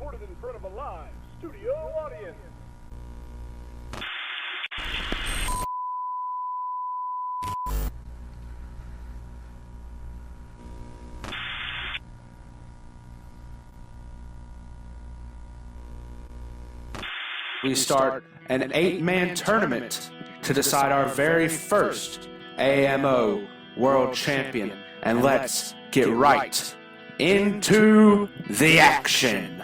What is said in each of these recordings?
recorded in front of a live studio audience. We start an 8-man tournament to decide our very first AMO World Champion. And let's get right into the action.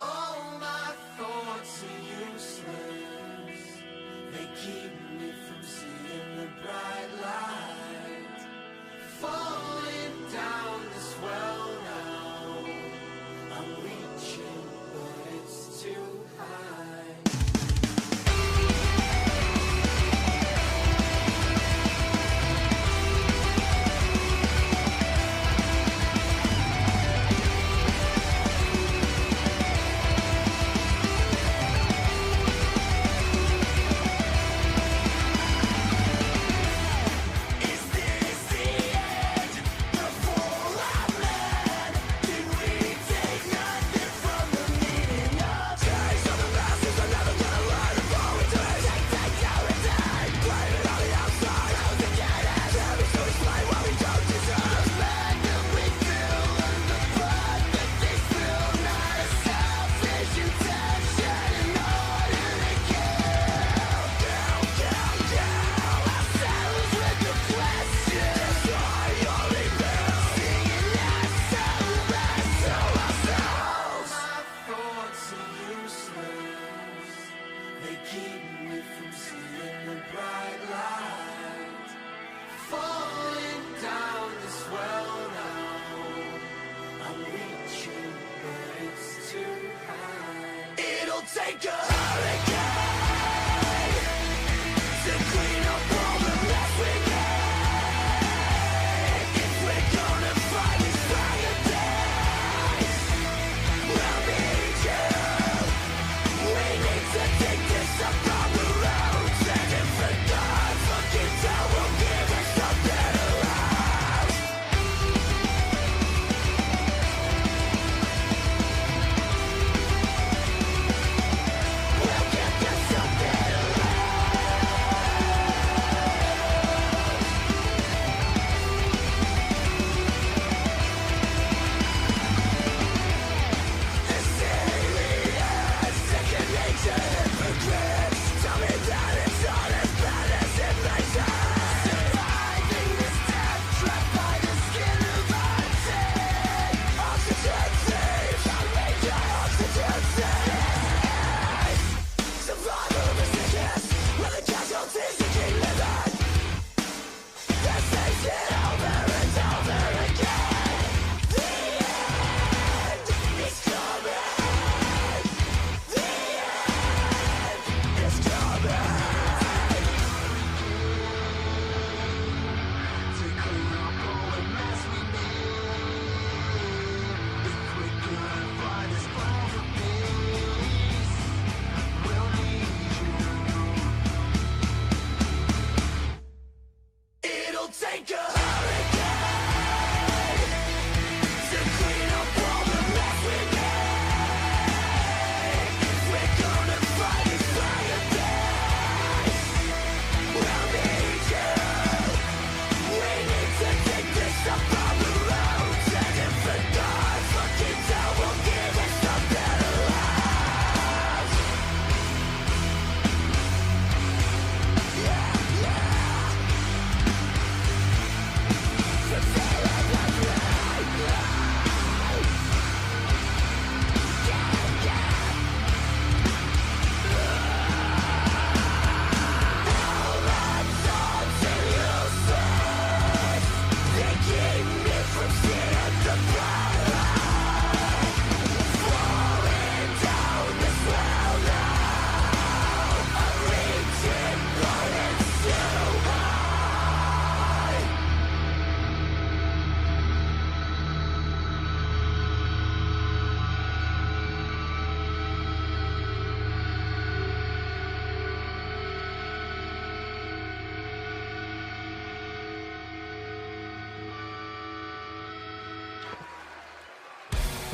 All my thoughts are useless. They keep me from seeing the bright light. Falling down this well now. I'm reaching, but it's too high.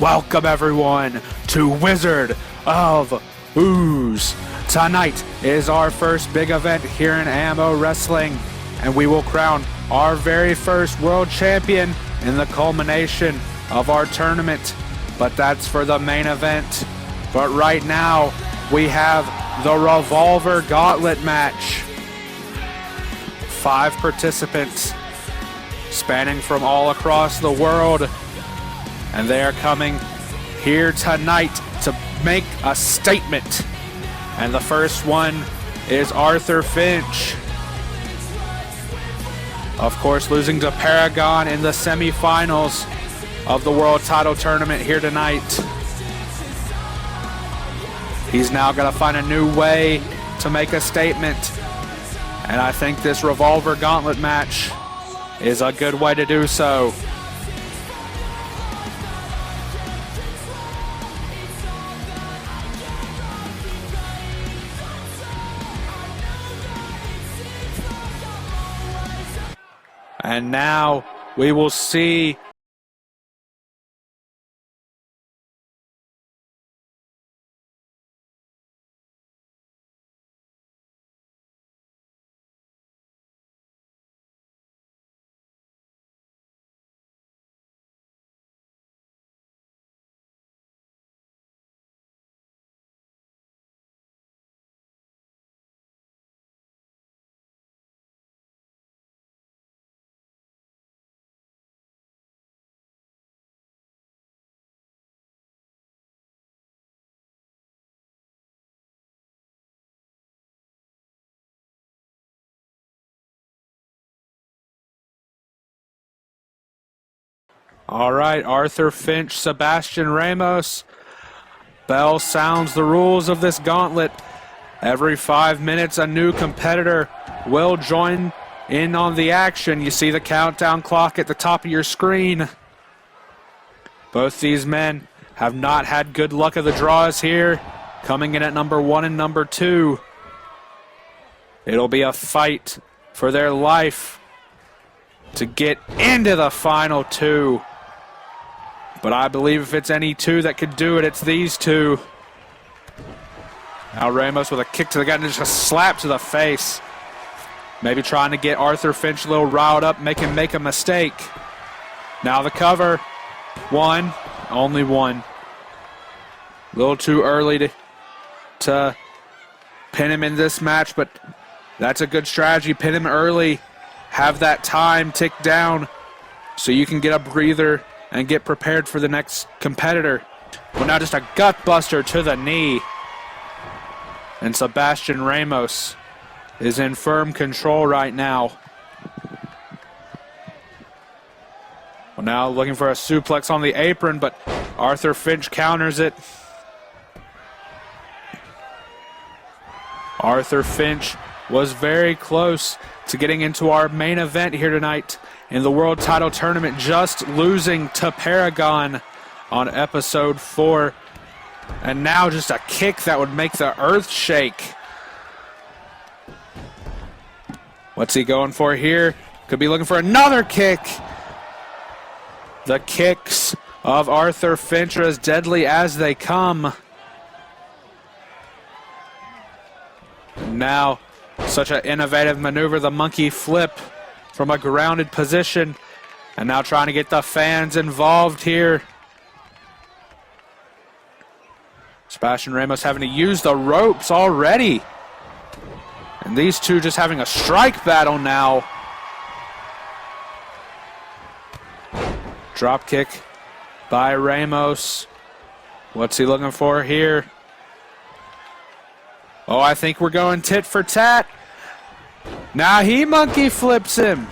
Welcome everyone to Wizard of OOZE. Tonight is our first big event here in AMO Wrestling, and we will crown our very first world champion in the culmination of our tournament. But that's for the main event. But right now, we have the Revolver Gauntlet match. 5 participants spanning from all across the world, and they are coming here tonight to make a statement. And the first one is Arthur Finch. Of course, losing to Paragon in the semifinals of the World Title Tournament here tonight. He's now got to find a new way to make a statement. And I think this Revolver Gauntlet match is a good way to do so. And now we will see all right, Arthur Finch, Sebastian Ramos. Bell sounds the rules of this gauntlet. Every 5 minutes, a new competitor will join in on the action. You see the countdown clock at the top of your screen. Both these men have not had good luck of the draws here, coming in at number 1 and number 2. It'll be a fight for their life to get into the final 2. But I believe if it's any 2 that could do it, it's these 2. Now Ramos with a kick to the gut and just a slap to the face. Maybe trying to get Arthur Finch a little riled up, make him make a mistake. Now the cover. 1, only 1. A little too early to pin him in this match, but that's a good strategy. Pin him early, have that time tick down so you can get a breather and get prepared for the next competitor. Well, now just a gut buster to the knee. And Sebastian Ramos is in firm control right now. Well, now looking for a suplex on the apron, but Arthur Finch counters it. Arthur Finch was very close to getting into our main event here tonight in the World Title Tournament, just losing to Paragon on episode 4. And now just a kick that would make the earth shake. What's he going for here? Could be looking for another kick. The kicks of Arthur Finch are as deadly as they come. Now, such an innovative maneuver, the monkey flip from a grounded position. And now trying to get the fans involved here. Sebastian Ramos having to use the ropes already. And these 2 just having a strike battle now. Drop kick by Ramos. What's he looking for here? Oh, I think we're going tit for tat. Now he monkey flips him.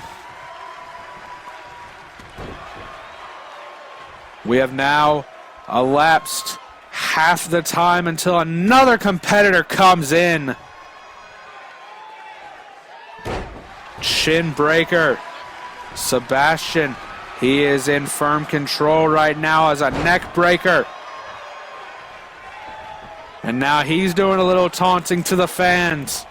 We have now elapsed half the time until another competitor comes in. Shin breaker. Sebastian, he is in firm control right now as a neck breaker. And now he's doing a little taunting to the fans.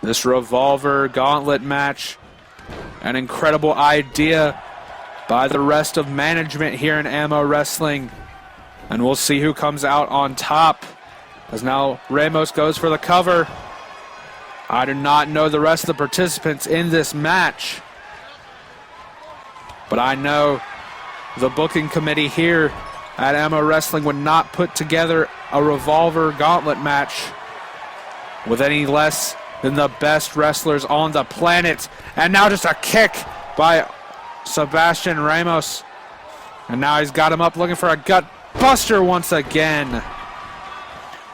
This Revolver Gauntlet match An incredible idea by the rest of management here in AMO Wrestling. And we'll see who comes out on top, as now Ramos goes for the cover. I do not know the rest of the participants in this match, but I know the booking committee here at AMO Wrestling would not put together a revolver gauntlet match with any less than the best wrestlers on the planet. And now just a kick by Sebastian Ramos. And now he's got him up looking for a gut buster once again.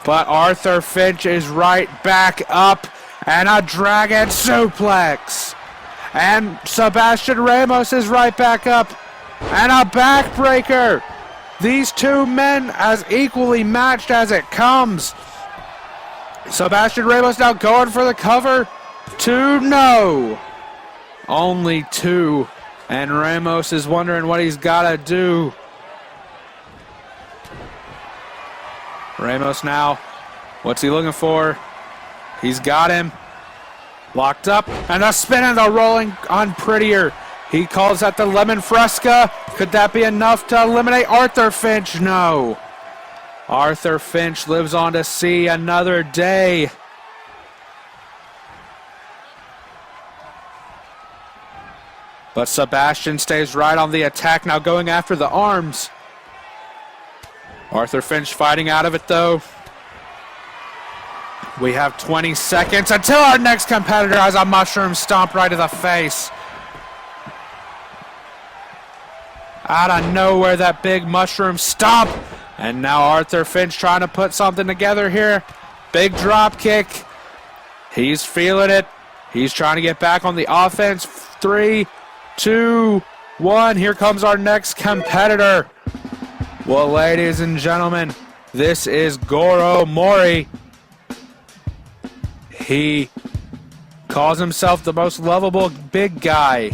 But Arthur Finch is right back up, and a dragon suplex. And Sebastian Ramos is right back up, and a backbreaker. These two men as equally matched as it comes. Sebastian Ramos now going for the cover. 2, no. Only 2. And Ramos is wondering what he's got to do. Ramos now, what's he looking for? He's got him. Locked up, and a spin and a rolling on Prettier. He calls that the lemon fresca. Could that be enough to eliminate Arthur Finch? No. Arthur Finch lives on to see another day. But Sebastian stays right on the attack, now going after the arms. Arthur Finch fighting out of it, though. We have 20 seconds until our next competitor has a mushroom stomp right to the face. Out of nowhere, that big mushroom stomp. And now Arthur Finch trying to put something together here. Big drop kick. He's feeling it. He's trying to get back on the offense. 3, 2, 1. Here comes our next competitor. Well, ladies and gentlemen, this is Goro Mori. He calls himself the most lovable big guy.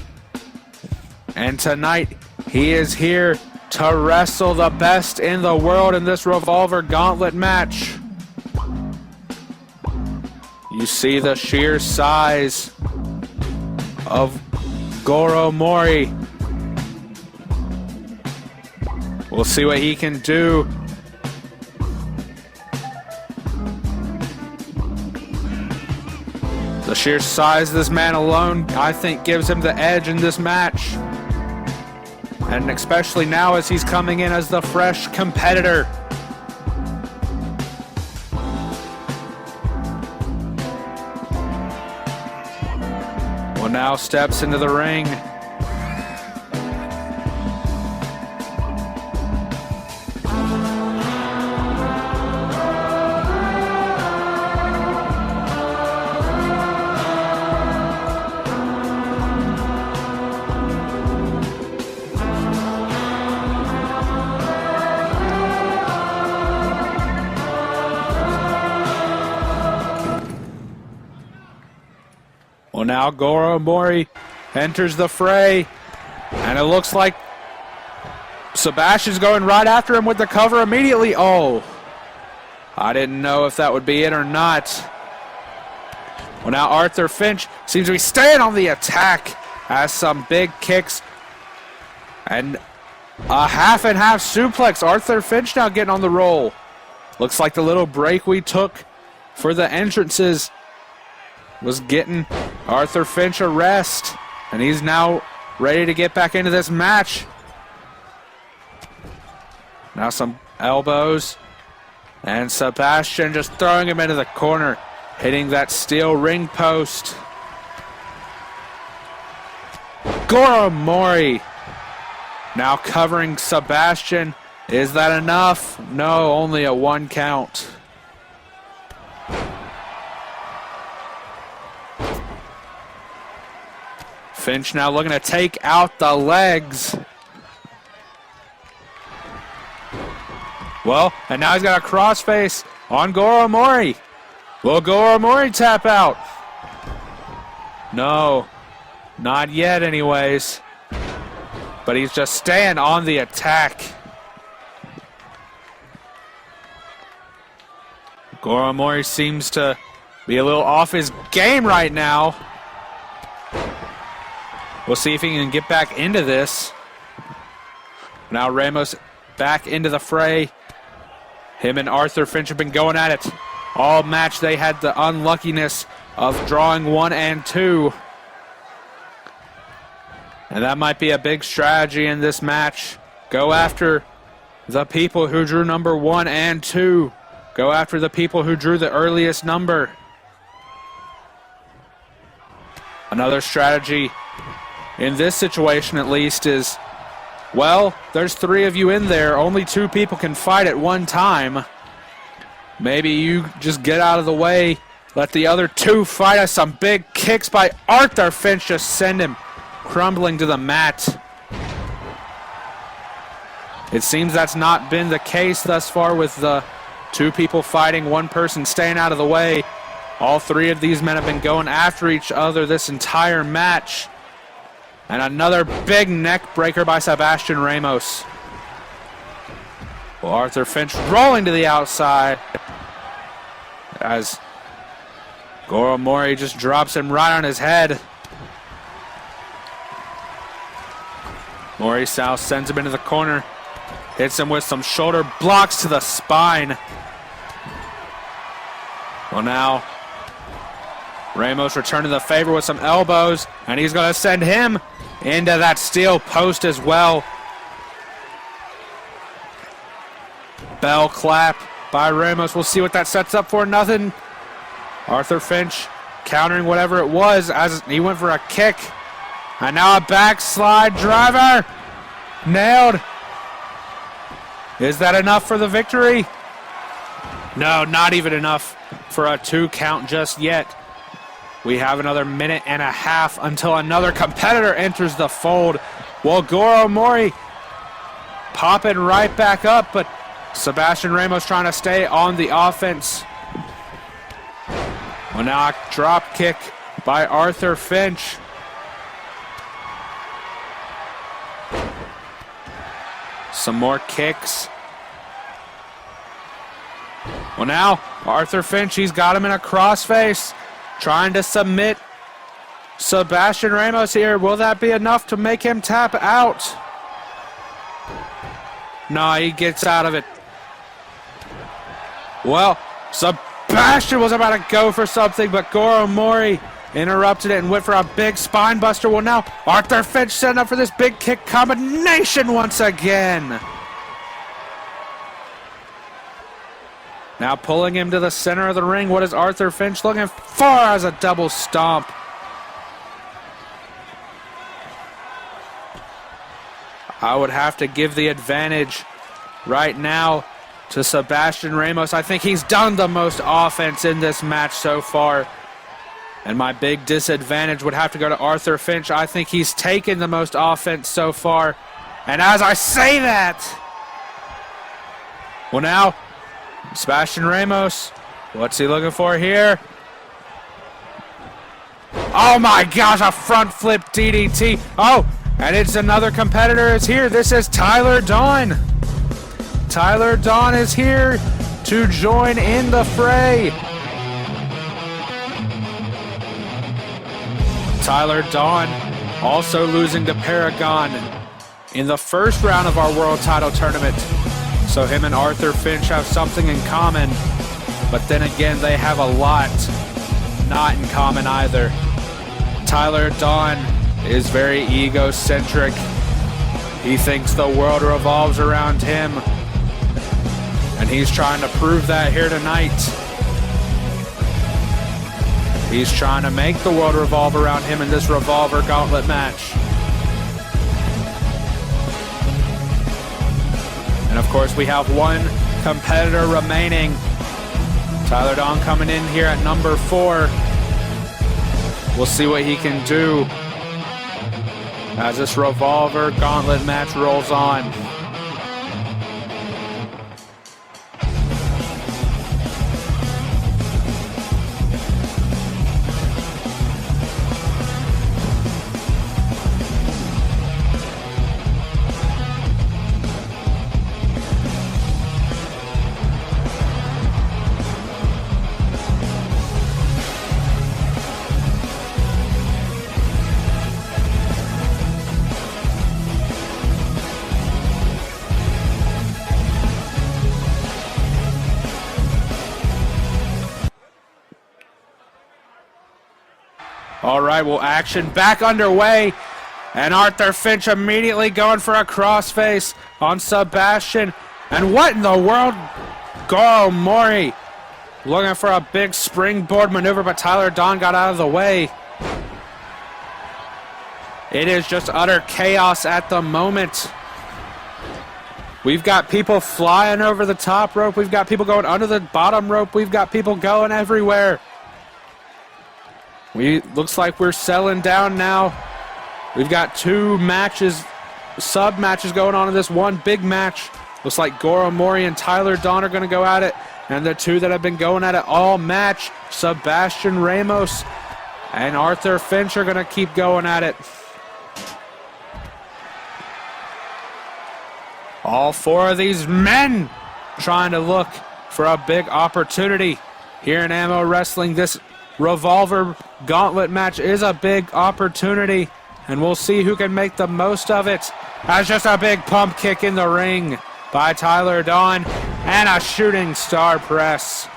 And tonight, he is here to wrestle the best in the world in this Revolver Gauntlet match. You see the sheer size of Goro Mori. We'll see what he can do. The sheer size of this man alone, I think, gives him the edge in this match. And especially now as he's coming in as the fresh competitor. Well, now steps into the ring. Well, now Goro Mori enters the fray, and it looks like Sebastian's going right after him with the cover immediately. Oh, I didn't know if that would be it or not. Well, now Arthur Finch seems to be staying on the attack, has some big kicks, and a half and half suplex. Arthur Finch now getting on the roll. Looks like the little break we took for the entrances was getting Arthur Finch a rest, and he's now ready to get back into this match. Now some elbows, and Sebastian just throwing him into the corner, hitting that steel ring post. Goro Mori now covering Sebastian. Is that enough? No, only a 1 count. Finch now looking to take out the legs. Well, and now he's got a crossface on Goro Mori. Will Goro Mori tap out? No, not yet anyways. But he's just staying on the attack. Goro Mori seems to be a little off his game right now. We'll see if he can get back into this. Now Ramos back into the fray. Him and Arthur Finch have been going at it all match. They had the unluckiness of drawing 1 and 2. And that might be a big strategy in this match. Go after the people who drew number 1 and 2. Go after the people who drew the earliest number. Another strategy in this situation, at least, is, well, there's 3 of you in there. Only 2 people can fight at one time. Maybe you just get out of the way. Let the other 2 fight us. Some big kicks by Arthur Finch just send him crumbling to the mat. It seems that's not been the case thus far with the 2 people fighting, 1 person staying out of the way. All 3 of these men have been going after each other this entire match. And another big neck breaker by Sebastian Ramos. Well, Arthur Finch rolling to the outside as Goro Mori just drops him right on his head. Mori South sends him into the corner. Hits him with some shoulder blocks to the spine. Well, now Ramos returning the favor with some elbows, and he's going to send him into that steel post as well. Bell clap by Ramos. We'll see what that sets up for. Nothing. Arthur Finch countering whatever it was as he went for a kick. And now a backslide driver. Nailed. Is that enough for the victory? No, not even enough for a 2 count just yet. We have another minute and a half until another competitor enters the fold. Well, Goro Mori popping right back up, but Sebastian Ramos trying to stay on the offense. Well, now a drop kick by Arthur Finch. Some more kicks. Well, now Arthur Finch, he's got him in a crossface, trying to submit Sebastian Ramos here. Will that be enough to make him tap out? No, he gets out of it. Well, Sebastian was about to go for something, but Goro Mori interrupted it and went for a big spine buster. Well, now Arthur Finch setting up for this big kick combination once again. Now pulling him to the center of the ring. What is Arthur Finch looking for as a double stomp? I would have to give the advantage right now to Sebastian Ramos. I think he's done the most offense in this match so far. And my big disadvantage would have to go to Arthur Finch. I think he's taken the most offense so far. And as I say that, well, now Sebastian Ramos, what's he looking for here? Oh my gosh, a front flip DDT. Oh, and it's another competitor is here. This is Tyler Dawn. Tyler Dawn is here to join in the fray. Tyler Dawn also losing to Paragon in the first round of our world title tournament. So him and Arthur Finch have something in common, but then again, they have a lot not in common either. Tyler Dawn is very egocentric. He thinks the world revolves around him, and he's trying to prove that here tonight. He's trying to make the world revolve around him in this Revolver Gauntlet match. And of course, we have 1 competitor remaining. Tyler Dawn coming in here at number 4. We'll see what he can do as this Revolver Gauntlet match rolls on. All right, well, action back underway. And Arthur Finch immediately going for a crossface on Sebastian. And what in the world? Goro Mori looking for a big springboard maneuver, but Tyler Don got out of the way. It is just utter chaos at the moment. We've got people flying over the top rope. We've got people going under the bottom rope. We've got people going everywhere. Looks like we're settling down now. We've got two matches, sub-matches going on in this one big match. Looks like Goro Mori and Tyler Don are going to go at it. And the two that have been going at it all match, Sebastian Ramos and Arthur Finch, are going to keep going at it. All four of these men trying to look for a big opportunity here in AMO Wrestling. This revolver gauntlet match is a big opportunity, and we'll see who can make the most of it. That's just a big pump kick in the ring by Tyler Don and a shooting star press.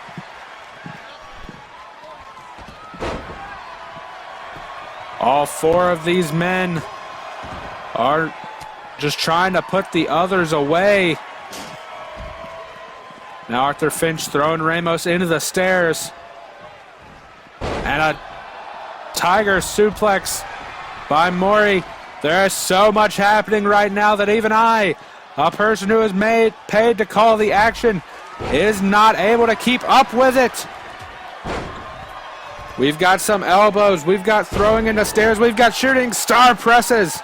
All four of these men are just trying to put the others away. Now Arthur Finch throwing Ramos into the stairs. And a tiger suplex by Mori. There is so much happening right now that even I, a person who is paid to call the action, is not able to keep up with it. We've got some elbows. We've got throwing into stairs. We've got shooting star presses.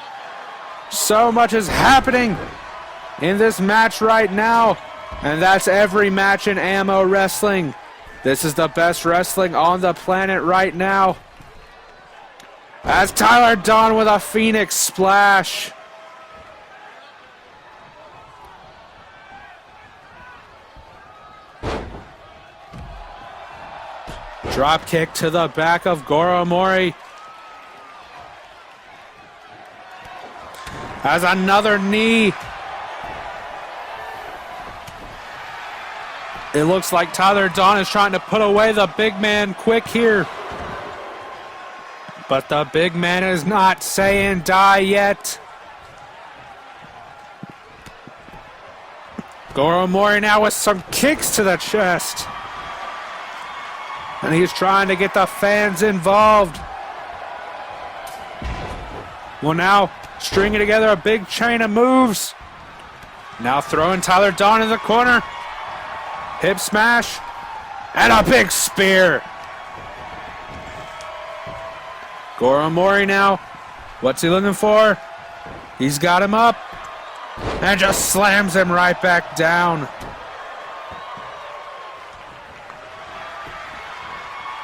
So much is happening in this match right now. And that's every match in AMO Wrestling. This is the best wrestling on the planet right now. As Tyler Don with a Phoenix Splash. Drop kick to the back of Goro Mori. As another knee. It looks like Tyler Don is trying to put away the big man quick here. But the big man is not saying die yet. Goro Mori now with some kicks to the chest. And he's trying to get the fans involved. Well, now stringing together a big chain of moves. Now throwing Tyler Don in the corner. Hip smash. And a big spear. Goro Mori now. What's he looking for? He's got him up. And just slams him right back down.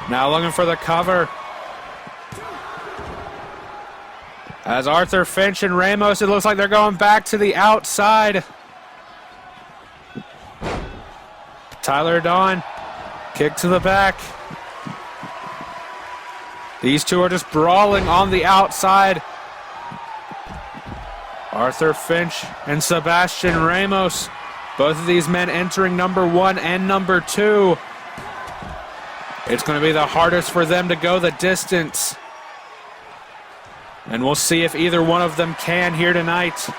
Now looking for the cover. As Arthur Finch and Ramos, it looks like they're going back to the outside. Tyler Don, kick to the back. These two are just brawling on the outside. Arthur Finch and Sebastian Ramos, both of these men entering number 1 and number 2. It's going to be the hardest for them to go the distance. And we'll see if either one of them can here tonight.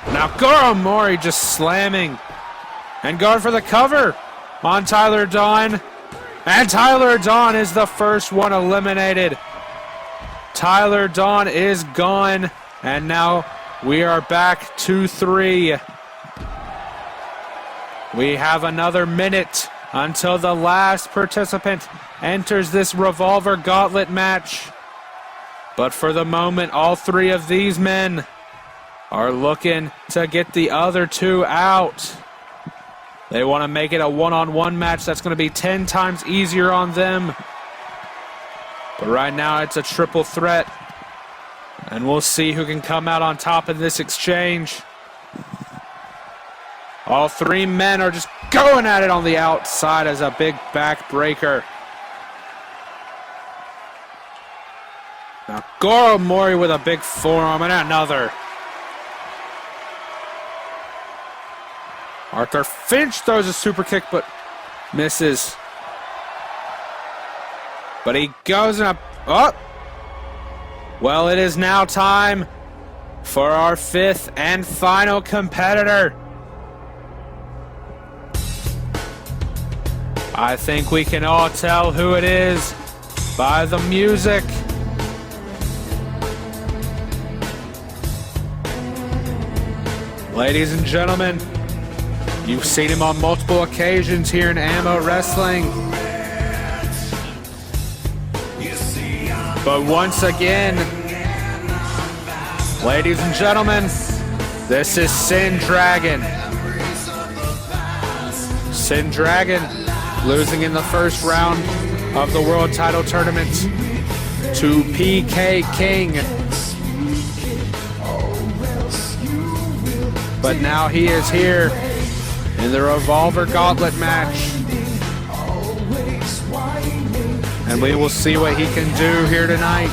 Now Goro Mori just slamming and going for the cover on Tyler Don. And Tyler Don is the first one eliminated. Tyler Don is gone. And now we are back to 3. We have another minute until the last participant enters this revolver gauntlet match. But for the moment, all 3 of these men are looking to get the other 2 out. They want to make it a one-on-one match that's going to be 10 times easier on them. But right now, it's a triple threat. And we'll see who can come out on top of this exchange. All 3 men are just going at it on the outside as a big backbreaker. Now Goro Mori with a big forearm and another. Arthur Finch throws a super kick but misses. But he goes in a Oh! Well, it is now time for our fifth and final competitor. I think we can all tell who it is by the music. Ladies and gentlemen, you've seen him on multiple occasions here in AMO Wrestling. But once again, ladies and gentlemen, this is Sin Dragon. Sin Dragon losing in the first round of the World Title Tournament to PK King. But now he is here in the Revolver Gauntlet match. And we will see what he can do here tonight.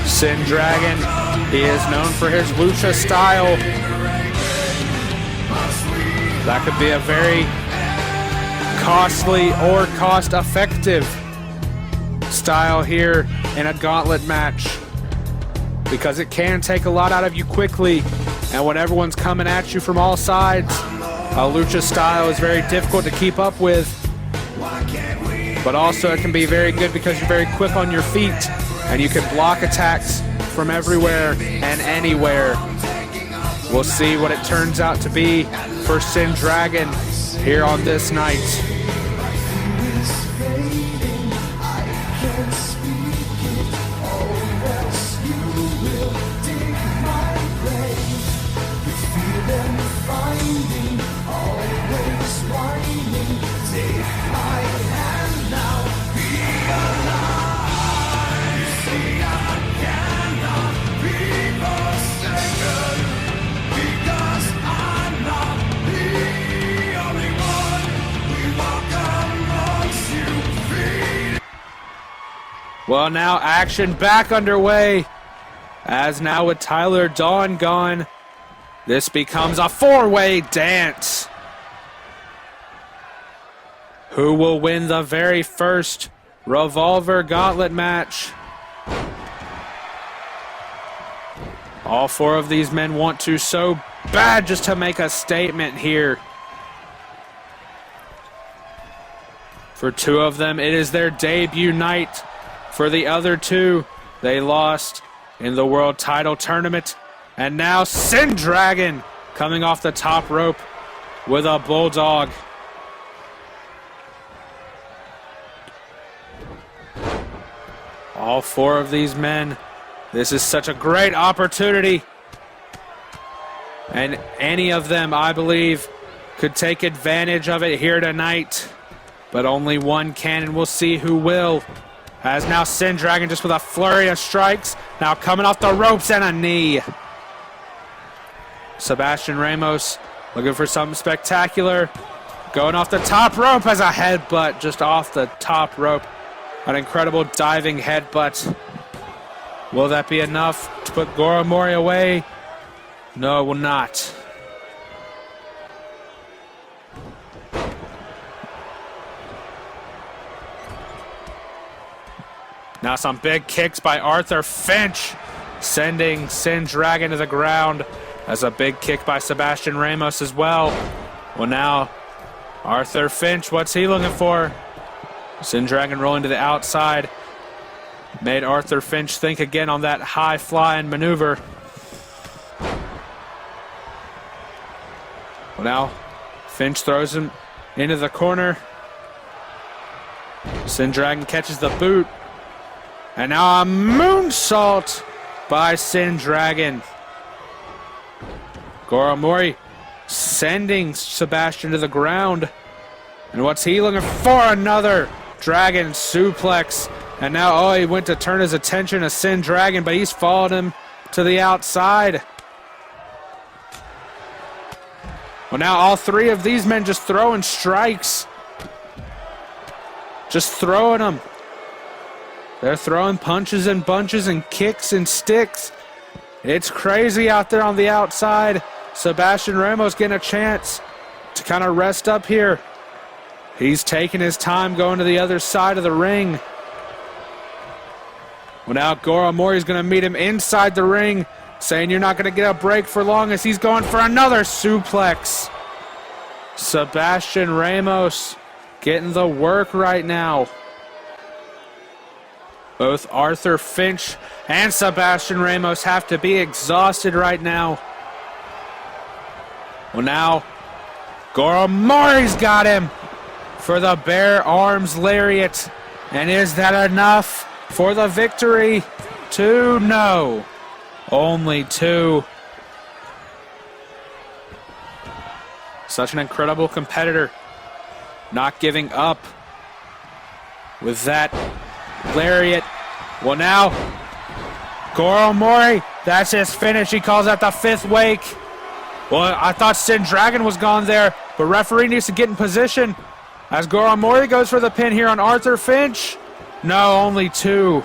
Sin Dragon, he is known for his lucha style. That could be a very costly or cost-effective style here in a gauntlet match, because it can take a lot out of you quickly, and when everyone's coming at you from all sides, a lucha style is very difficult to keep up with. But also it can be very good because you're very quick on your feet and you can block attacks from everywhere and anywhere. We'll see what it turns out to be for Sin Dragon here on this night. Well, now action back underway, as now with Tyler Dawn gone, this becomes a four-way dance. Who will win the very first Revolver Gauntlet match? All four of these men want to so bad just to make a statement here. For two of them, it is their debut night. For the other two, they lost in the World Title Tournament. And now Sin Dragon coming off the top rope with a bulldog. All four of these men, this is such a great opportunity. And any of them, I believe, could take advantage of it here tonight. But only one can, and we'll see who will. As now Sin Dragon just with a flurry of strikes. Now coming off the ropes and a knee. Sebastian Ramos looking for something spectacular. Going off the top rope as a headbutt just off the top rope. An incredible diving headbutt. Will that be enough to put Goro Mori away? No, it will not. Now some big kicks by Arthur Finch, sending Sin Dragon to the ground. As a big kick by Sebastian Ramos as well. Well, now Arthur Finch, what's he looking for? Sin Dragon rolling to the outside. Made Arthur Finch think again on that high-flying maneuver. Well, now Finch throws him into the corner. Sin Dragon catches the boot. And now a moonsault by Sin Dragon. Goro Mori sending Sebastian to the ground. And what's he looking for? Another Dragon suplex. And now, he went to turn his attention to Sin Dragon, but he's followed him to the outside. Well, now all three of these men just throwing strikes. Just throwing them. They're throwing punches and bunches and kicks and sticks. It's crazy out there on the outside. Sebastian Ramos getting a chance to kind of rest up here. He's taking his time going to the other side of the ring. Well, now Goro Mori's going to meet him inside the ring, saying you're not going to get a break for long as he's going for another suplex. Sebastian Ramos getting the work right now. Both Arthur Finch and Sebastian Ramos have to be exhausted right now. Well, now Goro Mori's got him for the bare arms lariat. And is that enough for the victory? 2? No. Only 2. Such an incredible competitor. Not giving up with that lariat. Well, now Goro Mori, that's his finish. He calls out the 5th wake. Well, I thought Sin Dragon was gone there, but referee needs to get in position as Goro Mori goes for the pin here on Arthur Finch. No, only 2.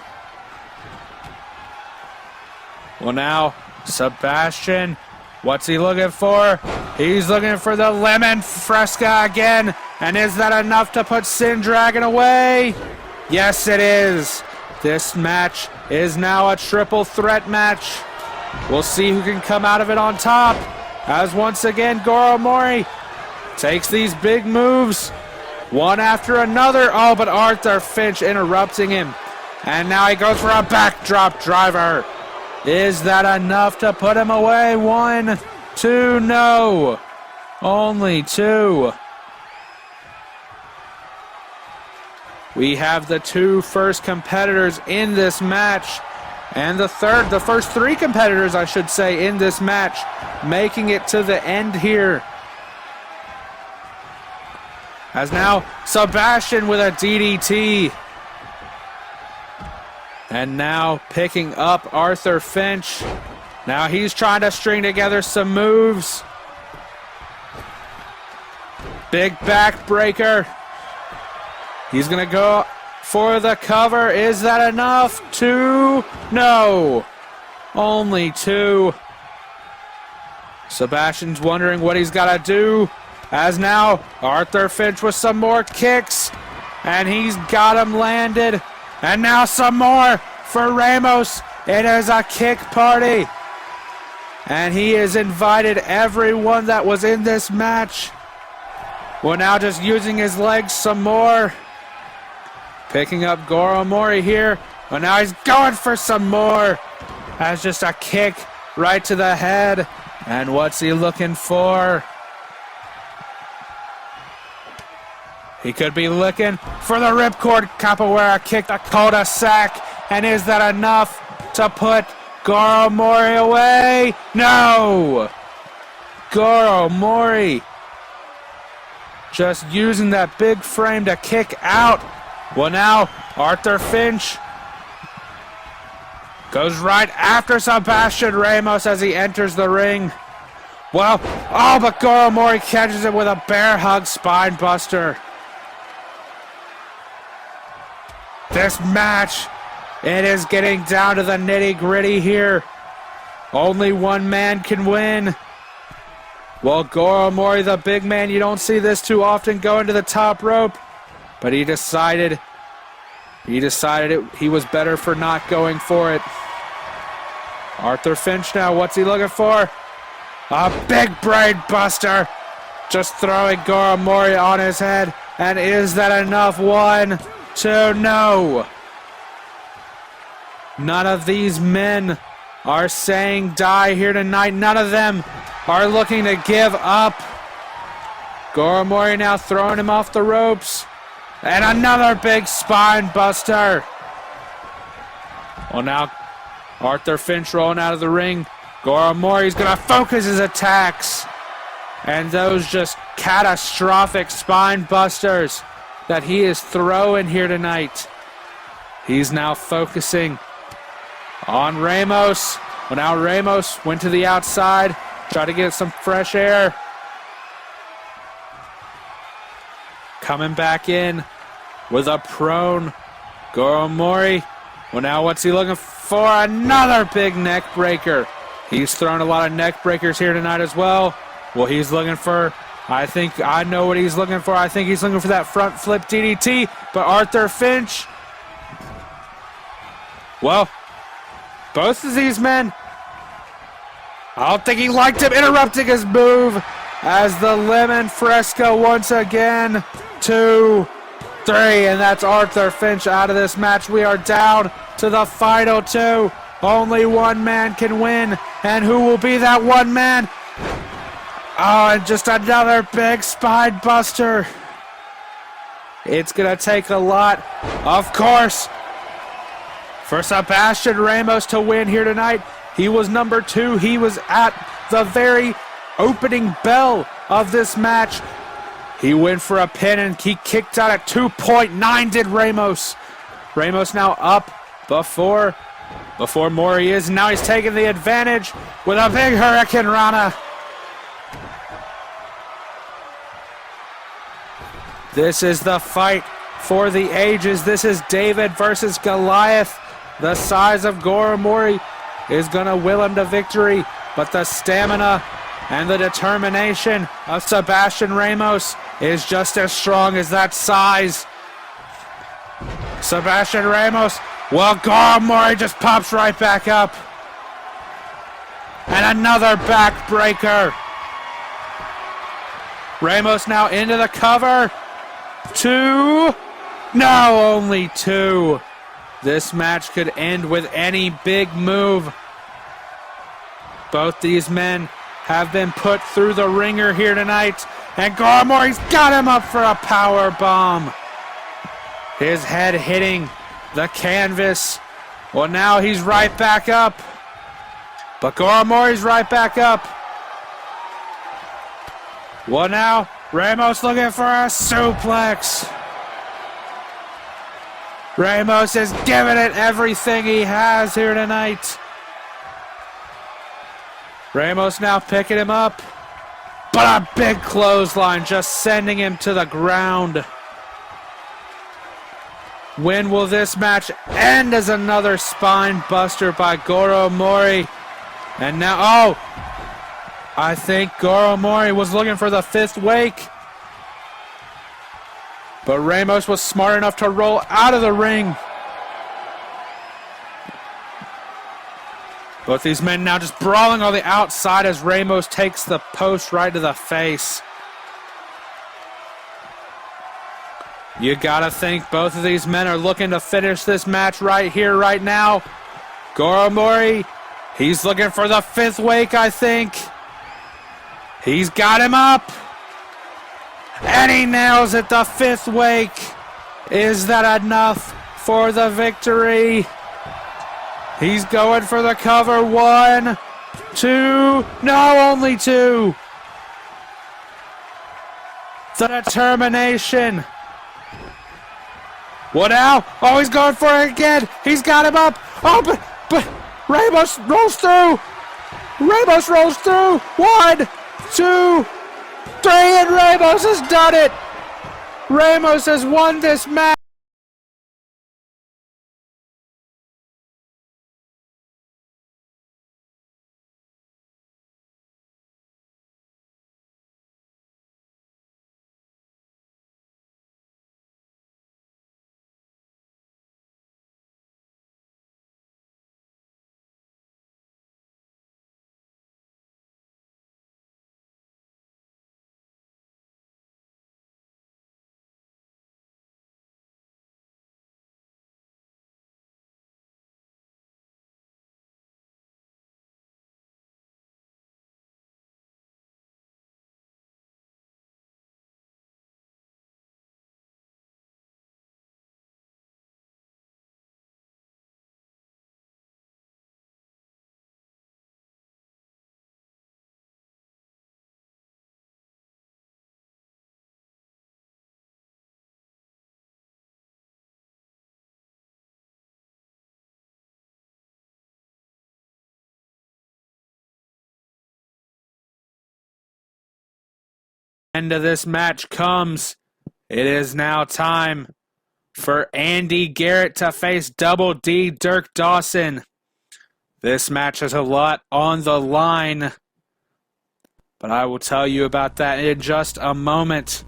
Well, now Sebastian, what's he looking for? He's looking for the lemon fresca again. And is that enough to put Sin Dragon away? Yes, it is. This match is now a triple threat match. We'll see who can come out of it on top. As once again, Goro Mori takes these big moves, one after another. Oh, but Arthur Finch interrupting him. And now he goes for a backdrop driver. Is that enough to put him away? 1, 2, no. Only 2. We have the 2 first competitors in this match, and the first 3 competitors, I should say, in this match, making it to the end here. As now, Sebastian with a DDT. And now picking up Arthur Finch. Now he's trying to string together some moves. Big backbreaker. He's going to go for the cover. Is that enough? 2? No. Only 2. Sebastian's wondering what he's got to do. As now, Arthur Finch with some more kicks. And he's got him landed. And now some more for Ramos. It is a kick party. And he has invited everyone that was in this match. Well, now just using his legs some more. Picking up Goro Mori here. But now he's going for some more. That's just a kick right to the head. And what's he looking for? He could be looking for the ripcord capoeira kick, the cul-de-sac. And is that enough to put Goro Mori away? No! Goro Mori just using that big frame to kick out. Well, now Arthur Finch goes right after Sebastian Ramos as he enters the ring. Well, oh, but Goro Mori catches it with a bear hug spine buster. This match, it is getting down to the nitty-gritty here. Only one man can win. Well, Goro Mori, the big man, you don't see this too often, going to the top rope. But he decided he was better for not going for it. Arthur Finch now, what's he looking for? A big brain buster. Just throwing Goro Mori on his head. And is that enough? 1, 2, no. None of these men are saying die here tonight. None of them are looking to give up. Goro Mori now throwing him off the ropes. And another big spine buster. Well, now Arthur Finch rolling out of the ring. Goro Mori's going to focus his attacks. And those just catastrophic spine busters that he is throwing here tonight. He's now focusing on Ramos. Well, now Ramos went to the outside. Try to get some fresh air. Coming back in with a prone. Goro Mori. Well, now what's he looking for? Another big neck breaker. He's thrown a lot of neck breakers here tonight as well. Well, he's looking for, I think I know what he's looking for. I think he's looking for that front flip DDT, but Arthur Finch, well, both of these men, I don't think he liked him interrupting his move as the Lemon Fresco once again, 2, 3, and that's Arthur Finch out of this match. We are down to the final 2. Only one man can win, and who will be that one man? Oh, and just another big spine buster. It's going to take a lot, of course, for Sebastian Ramos to win here tonight. He was number 2. He was at the very opening bell of this match. He went for a pin and he kicked out at 2.9 did Ramos. Ramos now up before Mori is. Now he's taking the advantage with a big Hurricane Rana. This is the fight for the ages. This is David versus Goliath. The size of Goro Mori is going to will him to victory, but the stamina and the determination of Sebastian Ramos is just as strong as that size. Sebastian Ramos, well, Goro Mori just pops right back up. And another backbreaker. Ramos now into the cover. 2. No, only 2. This match could end with any big move. Both these men have been put through the ringer here tonight. And Goro Mori's got him up for a power bomb. His head hitting the canvas. Well, now he's right back up. But Goro Mori's right back up. Well, now Ramos looking for a suplex. Ramos is giving it everything he has here tonight. Ramos now picking him up. But a big clothesline just sending him to the ground. When will this match end as another spine buster by Goro Mori? And now, oh, I think Goro Mori was looking for the 5th wake. But Ramos was smart enough to roll out of the ring. Both these men now just brawling on the outside as Ramos takes the post right to the face. You gotta think both of these men are looking to finish this match right here, right now. Goro Mori, he's looking for the 5th wake, I think. He's got him up. And he nails it, the 5th wake. Is that enough for the victory? He's going for the cover. 1, 2, no, only 2. The determination. What now? Oh, he's going for it again. He's got him up. Oh, but Ramos rolls through. Ramos rolls through. 1, 2, 3, and Ramos has done it. Ramos has won this match. End of this match comes. It is now time for Andy Garrett to face Double D Dirk Dawson. This match has a lot on the line, but I will tell you about that in just a moment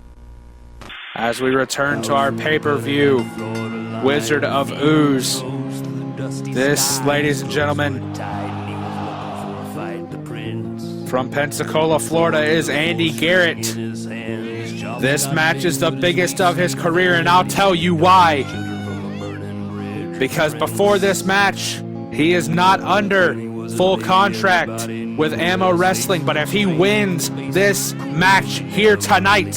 as we return to our pay-per-view, Wizard of OOZE. This, ladies and gentlemen, from Pensacola, Florida, is Andy Garrett. This match is the biggest of his career, and I'll tell you why. Because before this match, he is not under full contract with AMO Wrestling, but if he wins this match here tonight,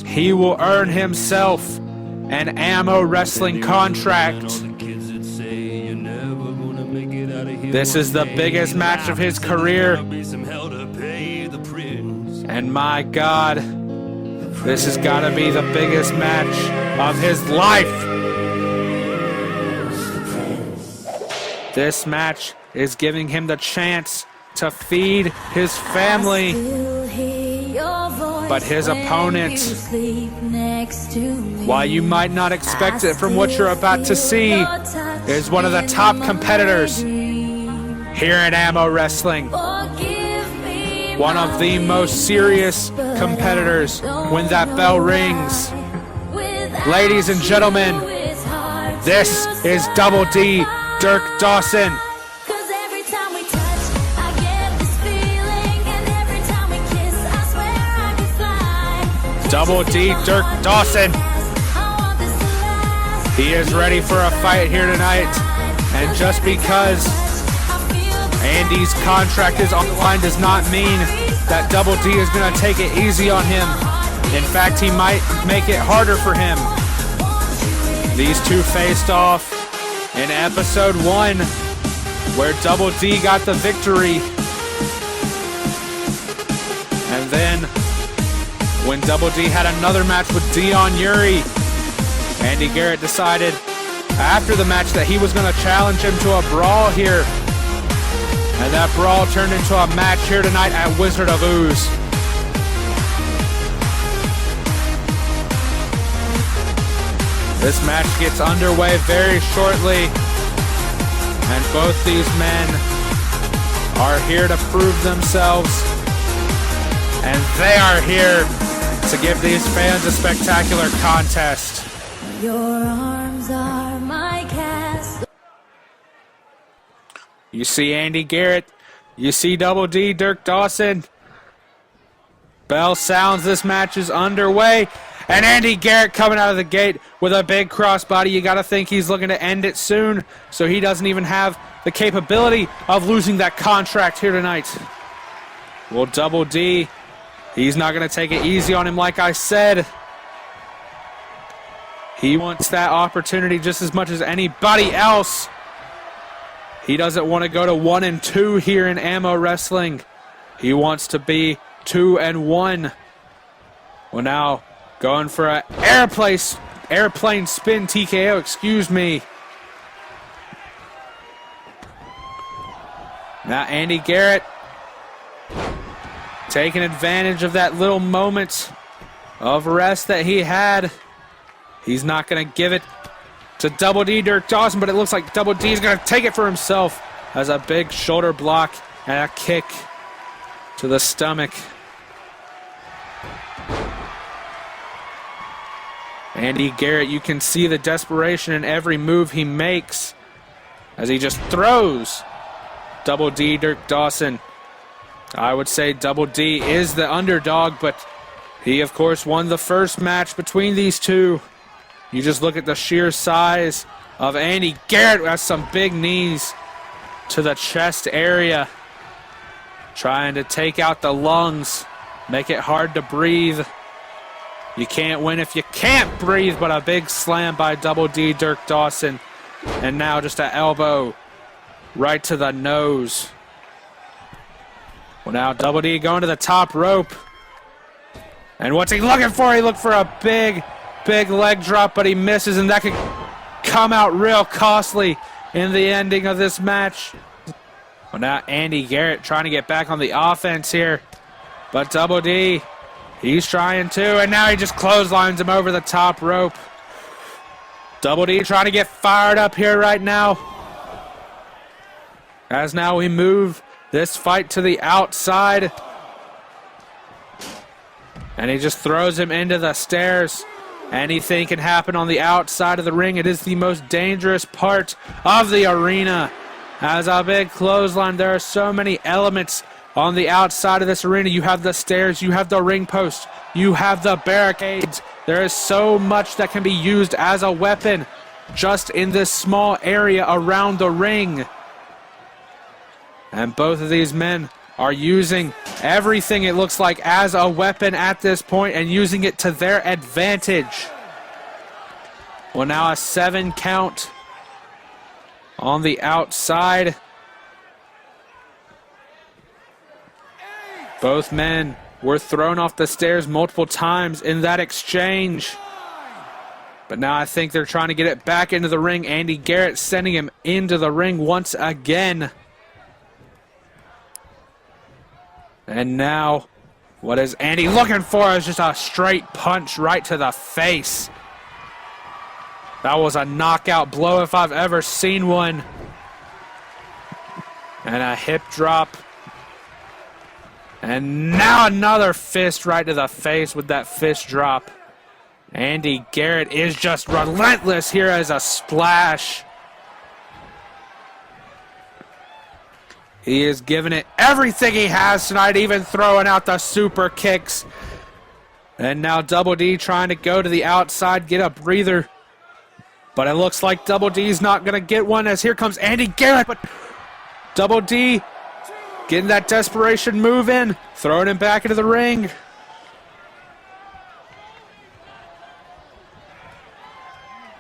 he will earn himself an AMO Wrestling contract. This is the biggest match of his career, and my God, this has got to be the biggest match of his life. This match is giving him the chance to feed his family, but his opponent, while you might not expect it from what you're about to see, is one of the top competitors here in AMO Wrestling. One of the most serious competitors when that bell rings. Ladies and gentlemen, this is Double D, Dirk Dawson. Double D, Dirk Dawson. He is ready for a fight here tonight. And just because Andy's contract is on the line does not mean that Double D is going to take it easy on him. In fact, he might make it harder for him. These two faced off in episode 1, where Double D got the victory. And then, when Double D had another match with Dion Uri, Andy Garrett decided after the match that he was going to challenge him to a brawl here. And that brawl turned into a match here tonight at Wizard of OOZE. This match gets underway very shortly, and both these men are here to prove themselves, and they are here to give these fans a spectacular contest. Your arms are my castle. You see Andy Garrett, you see Double D, Dirk Dawson. Bell sounds, this match is underway. And Andy Garrett coming out of the gate with a big crossbody. You got to think he's looking to end it soon, so he doesn't even have the capability of losing that contract here tonight. Well, Double D, he's not going to take it easy on him like I said. He wants that opportunity just as much as anybody else. He doesn't want to go to 1-2 here in AMO Wrestling. He wants to be 2-1. Well, now going for an airplane spin TKO, excuse me. Now Andy Garrett taking advantage of that little moment of rest that he had. He's not going to give it to Double D, Dirk Dawson, but it looks like Double D is going to take it for himself as a big shoulder block and a kick to the stomach. Andy Garrett, you can see the desperation in every move he makes as he just throws Double D, Dirk Dawson. I would say Double D is the underdog, but he, of course, won the first match between these two. You just look at the sheer size of Andy Garrett. Has some big knees to the chest area, trying to take out the lungs, make it hard to breathe. You can't win if you can't breathe, but a big slam by Double D, Dirk Dawson. And now just an elbow right to the nose. Well, now Double D going to the top rope. And what's he looking for? He looked for a big leg drop, but he misses, and that could come out real costly in the ending of this match. Well, now Andy Garrett trying to get back on the offense here, but Double D, he's trying to, and now he just clotheslines him over the top rope. Double D trying to get fired up here right now. As now we move this fight to the outside. And he just throws him into the stairs. Anything can happen on the outside of the ring. It is the most dangerous part of the arena. As a big clothesline, there are so many elements on the outside of this arena. You have the stairs, you have the ring post, you have the barricades. There is so much that can be used as a weapon just in this small area around the ring. And both of these men are using everything, it looks like, as a weapon at this point and using it to their advantage. Well, now a 7 count on the outside. Both men were thrown off the stairs multiple times in that exchange. But now I think they're trying to get it back into the ring. Andy Garrett sending him into the ring once again. And now, what is Andy looking for is just a straight punch right to the face. That was a knockout blow if I've ever seen one. And a hip drop. And now another fist right to the face with that fist drop. Andy Garrett is just relentless here as a splash. He is giving it everything he has tonight, even throwing out the super kicks. And now Double D trying to go to the outside, get a breather. But it looks like Double D's not going to get one, as here comes Andy Garrett. But Double D getting that desperation move in, throwing him back into the ring.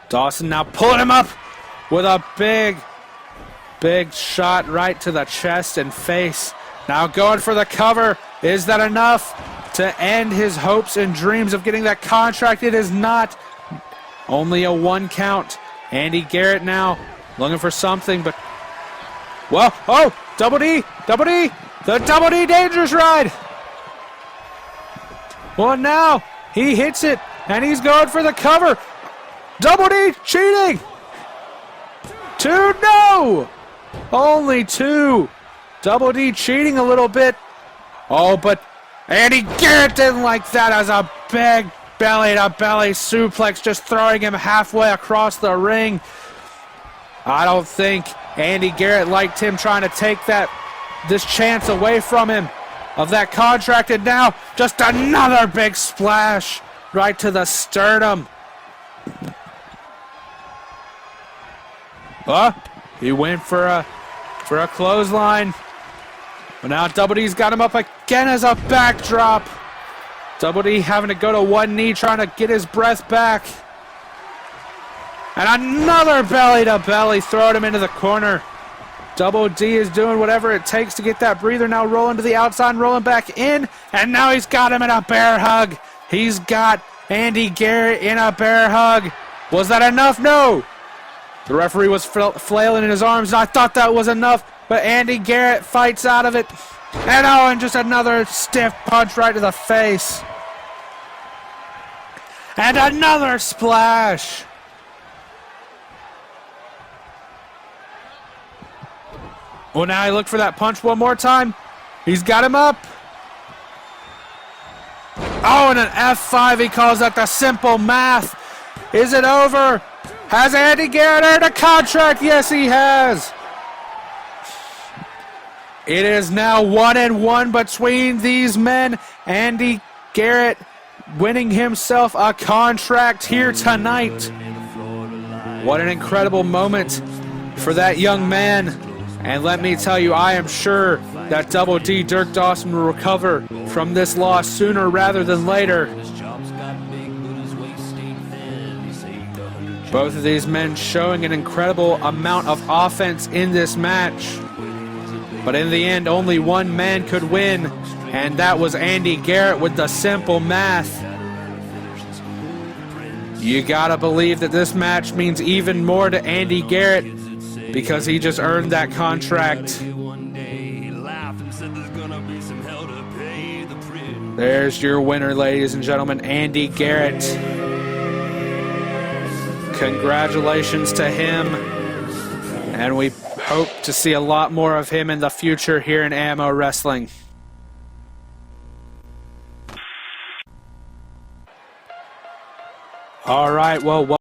Dawson now pulling him up with a big shot right to the chest and face. Now going for the cover. Is that enough to end his hopes and dreams of getting that contract? It is not. Only a 1 count. Andy Garrett now looking for something, but... Well, oh, Double D, the Double D dangerous ride. Well, now he hits it, and he's going for the cover. Double D cheating. 2, no. Only 2. Double D cheating a little bit. Oh, but Andy Garrett didn't like that, as a big belly-to-belly suplex, just throwing him halfway across the ring. I don't think Andy Garrett liked him trying to take this chance away from him of that contract, and now just another big splash right to the sternum. He went for a clothesline. But now Double D's got him up again as a backdrop. Double D having to go to one knee, trying to get his breath back. And another belly-to-belly, throwing him into the corner. Double D is doing whatever it takes to get that breather, now rolling to the outside, rolling back in. And now he's got him in a bear hug. He's got Andy Garrett in a bear hug. Was that enough? No. The referee was flailing in his arms, and I thought that was enough. But Andy Garrett fights out of it. And just another stiff punch right to the face. And another splash. Well, now he looked for that punch one more time. He's got him up. Oh, and an F5. He calls that the simple math. Is it over? Has Andy Garrett earned a contract? Yes, he has. It is now 1-1 between these men. Andy Garrett winning himself a contract here tonight. What an incredible moment for that young man. And let me tell you, I am sure that Double D, Dirk Dawson, will recover from this loss sooner rather than later. Both of these men showing an incredible amount of offense in this match. But in the end, only one man could win, and that was Andy Garrett with the simple math. You gotta believe that this match means even more to Andy Garrett because he just earned that contract. There's your winner, ladies and gentlemen, Andy Garrett. Congratulations to him, and we Hope to see a lot more of him in the future here in AMO Wrestling. All right, well.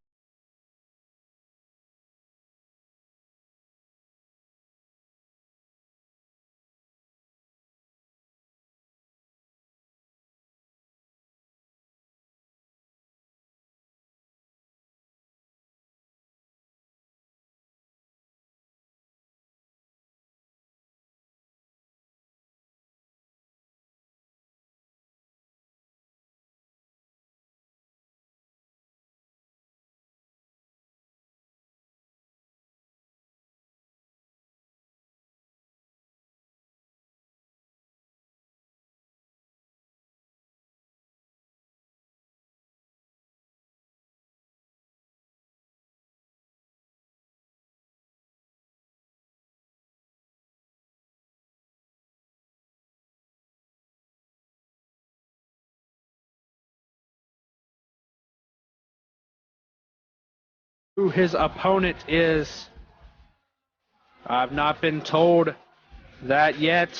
Who his opponent is. I've not been told that yet.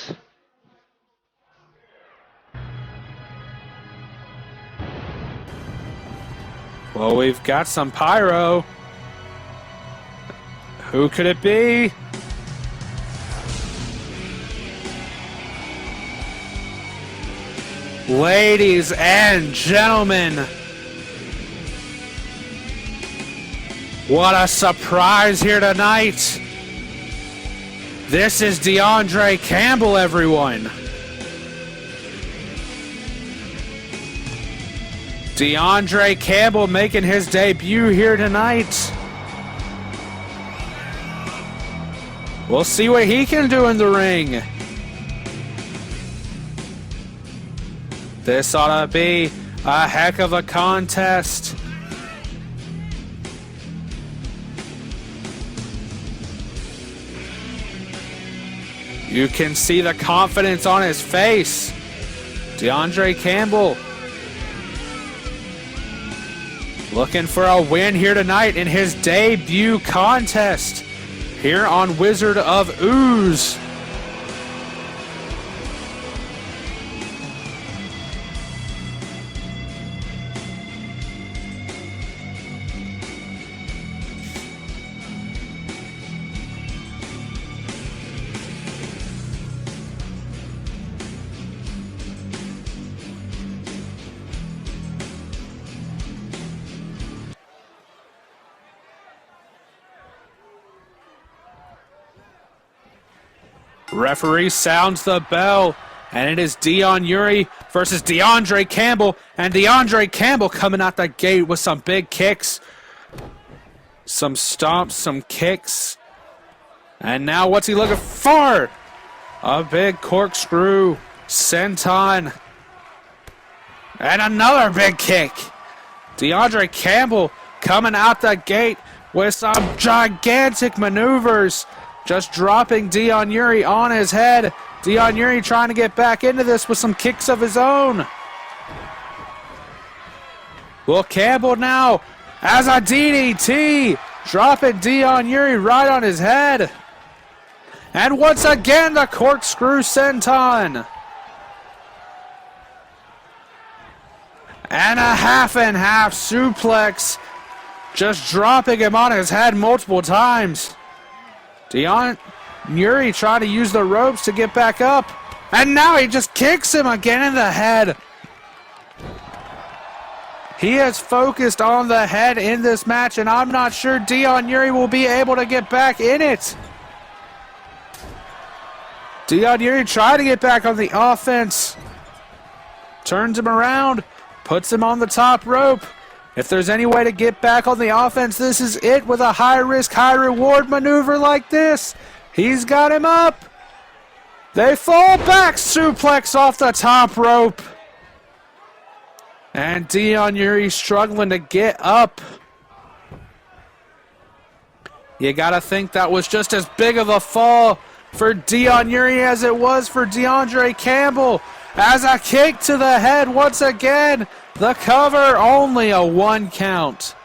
Well, we've got some pyro. Who could it be? Ladies and gentlemen, what a surprise here tonight. This is DeAndre Campbell, everyone. DeAndre Campbell making his debut here tonight. We'll see what he can do in the ring. This ought to be a heck of a contest. You can see the confidence on his face. DeAndre Campbell looking for a win here tonight in his debut contest here on Wizard of OOZE. Referee sounds the bell, and it is Dion Uri versus DeAndre Campbell, and DeAndre Campbell coming out the gate with some big kicks, some stomps, some kicks, and now what's he looking for? A big corkscrew, senton, and another big kick. DeAndre Campbell coming out the gate with some gigantic maneuvers. Just dropping Dion Uri on his head. Dion Uri trying to get back into this with some kicks of his own. Well, Campbell now as a DDT. Dropping Dion Uri right on his head. And once again, the corkscrew senton. And a half and half suplex. Just dropping him on his head multiple times. Dion Uri trying to use the ropes to get back up. And now he just kicks him again in the head. He has focused on the head in this match, and I'm not sure Dion Uri will be able to get back in it. Dion Uri trying to get back on the offense. Turns him around, puts him on the top rope. If there's any way to get back on the offense, this is it with a high-risk, high-reward maneuver like this. He's got him up. They fall back, suplex off the top rope. And Dion Uri struggling to get up. You got to think that was just as big of a fall for Dion Uri as it was for DeAndre Campbell. As a kick to the head once again. The cover, only a 1 count.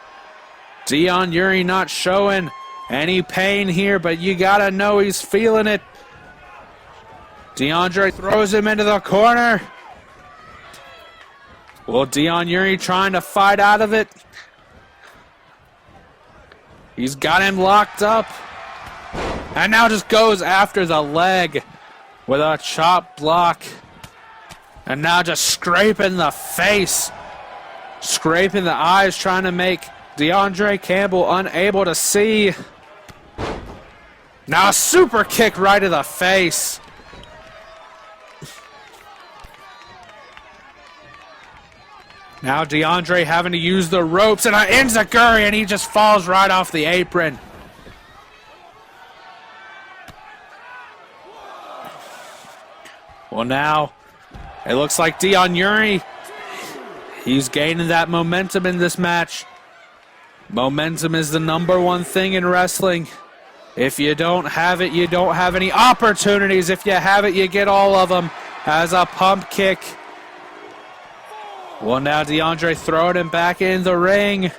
Dion Uri not showing any pain here, but you gotta know he's feeling it. DeAndre throws him into the corner. Well, Dion Uri trying to fight out of it. He's got him locked up. And now just goes after the leg with a chop block. And now just scraping the face. Scraping the eyes, trying to make DeAndre Campbell unable to see. Now a super kick right to the face. Now DeAndre having to use the ropes, and an enziguri, and he just falls right off the apron. Well, now it looks like Dion Uri, he's gaining that momentum in this match. Momentum is the #1 thing in wrestling. If you don't have it, you don't have any opportunities. If you have it, you get all of them. As a pump kick. Well, now DeAndre throwing him back in the ring.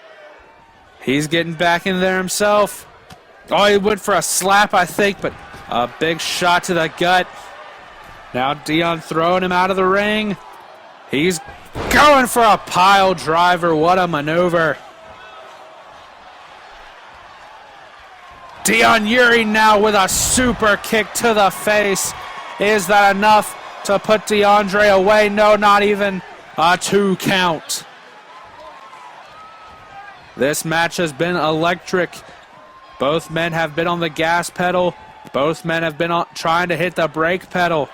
He's getting back in there himself. Oh, he went for a slap, I think, but a big shot to the gut. Now Dion throwing him out of the ring. He's going for a pile driver. What a maneuver. Dion Uri now with a super kick to the face. Is that enough to put DeAndre away? No, not even a 2 count. This match has been electric. Both men have been on the gas pedal. Both men have been trying to hit the brake pedal.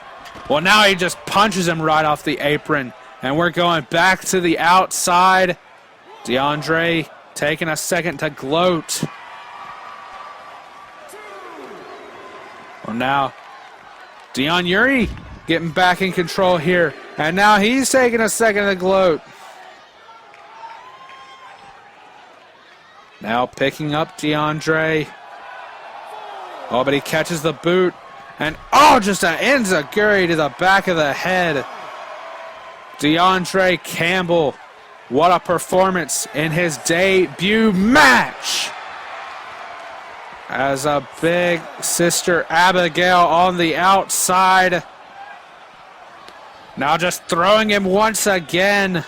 Well, now he just punches him right off the apron. And we're going back to the outside. DeAndre taking a second to gloat. Well, now Dion Uri getting back in control here. And now he's taking a second to gloat. Now picking up DeAndre. Oh, but he catches the boot. And oh, just an enziguri to the back of the head. DeAndre Campbell, what a performance in his debut match. As a big sister Abigail on the outside. Now just throwing him once again.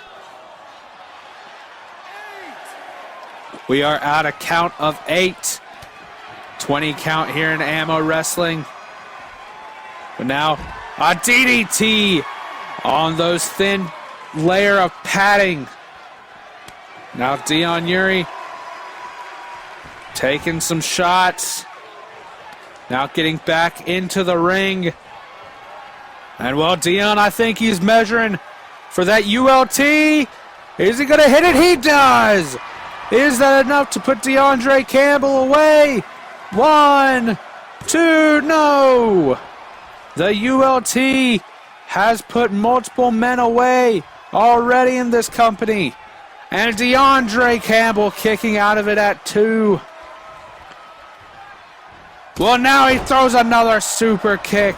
We are at a count of 8. 20 count here in AMO Wrestling. But now a DDT on those thin layer of padding. Now Dion Uri taking some shots. Now getting back into the ring. And well, Dion, I think he's measuring for that ULT. Is he going to hit it? He does. Is that enough to put DeAndre Campbell away? 1, 2, no. The ULT has put multiple men away already in this company. And DeAndre Campbell kicking out of it at 2. Well, now he throws another super kick.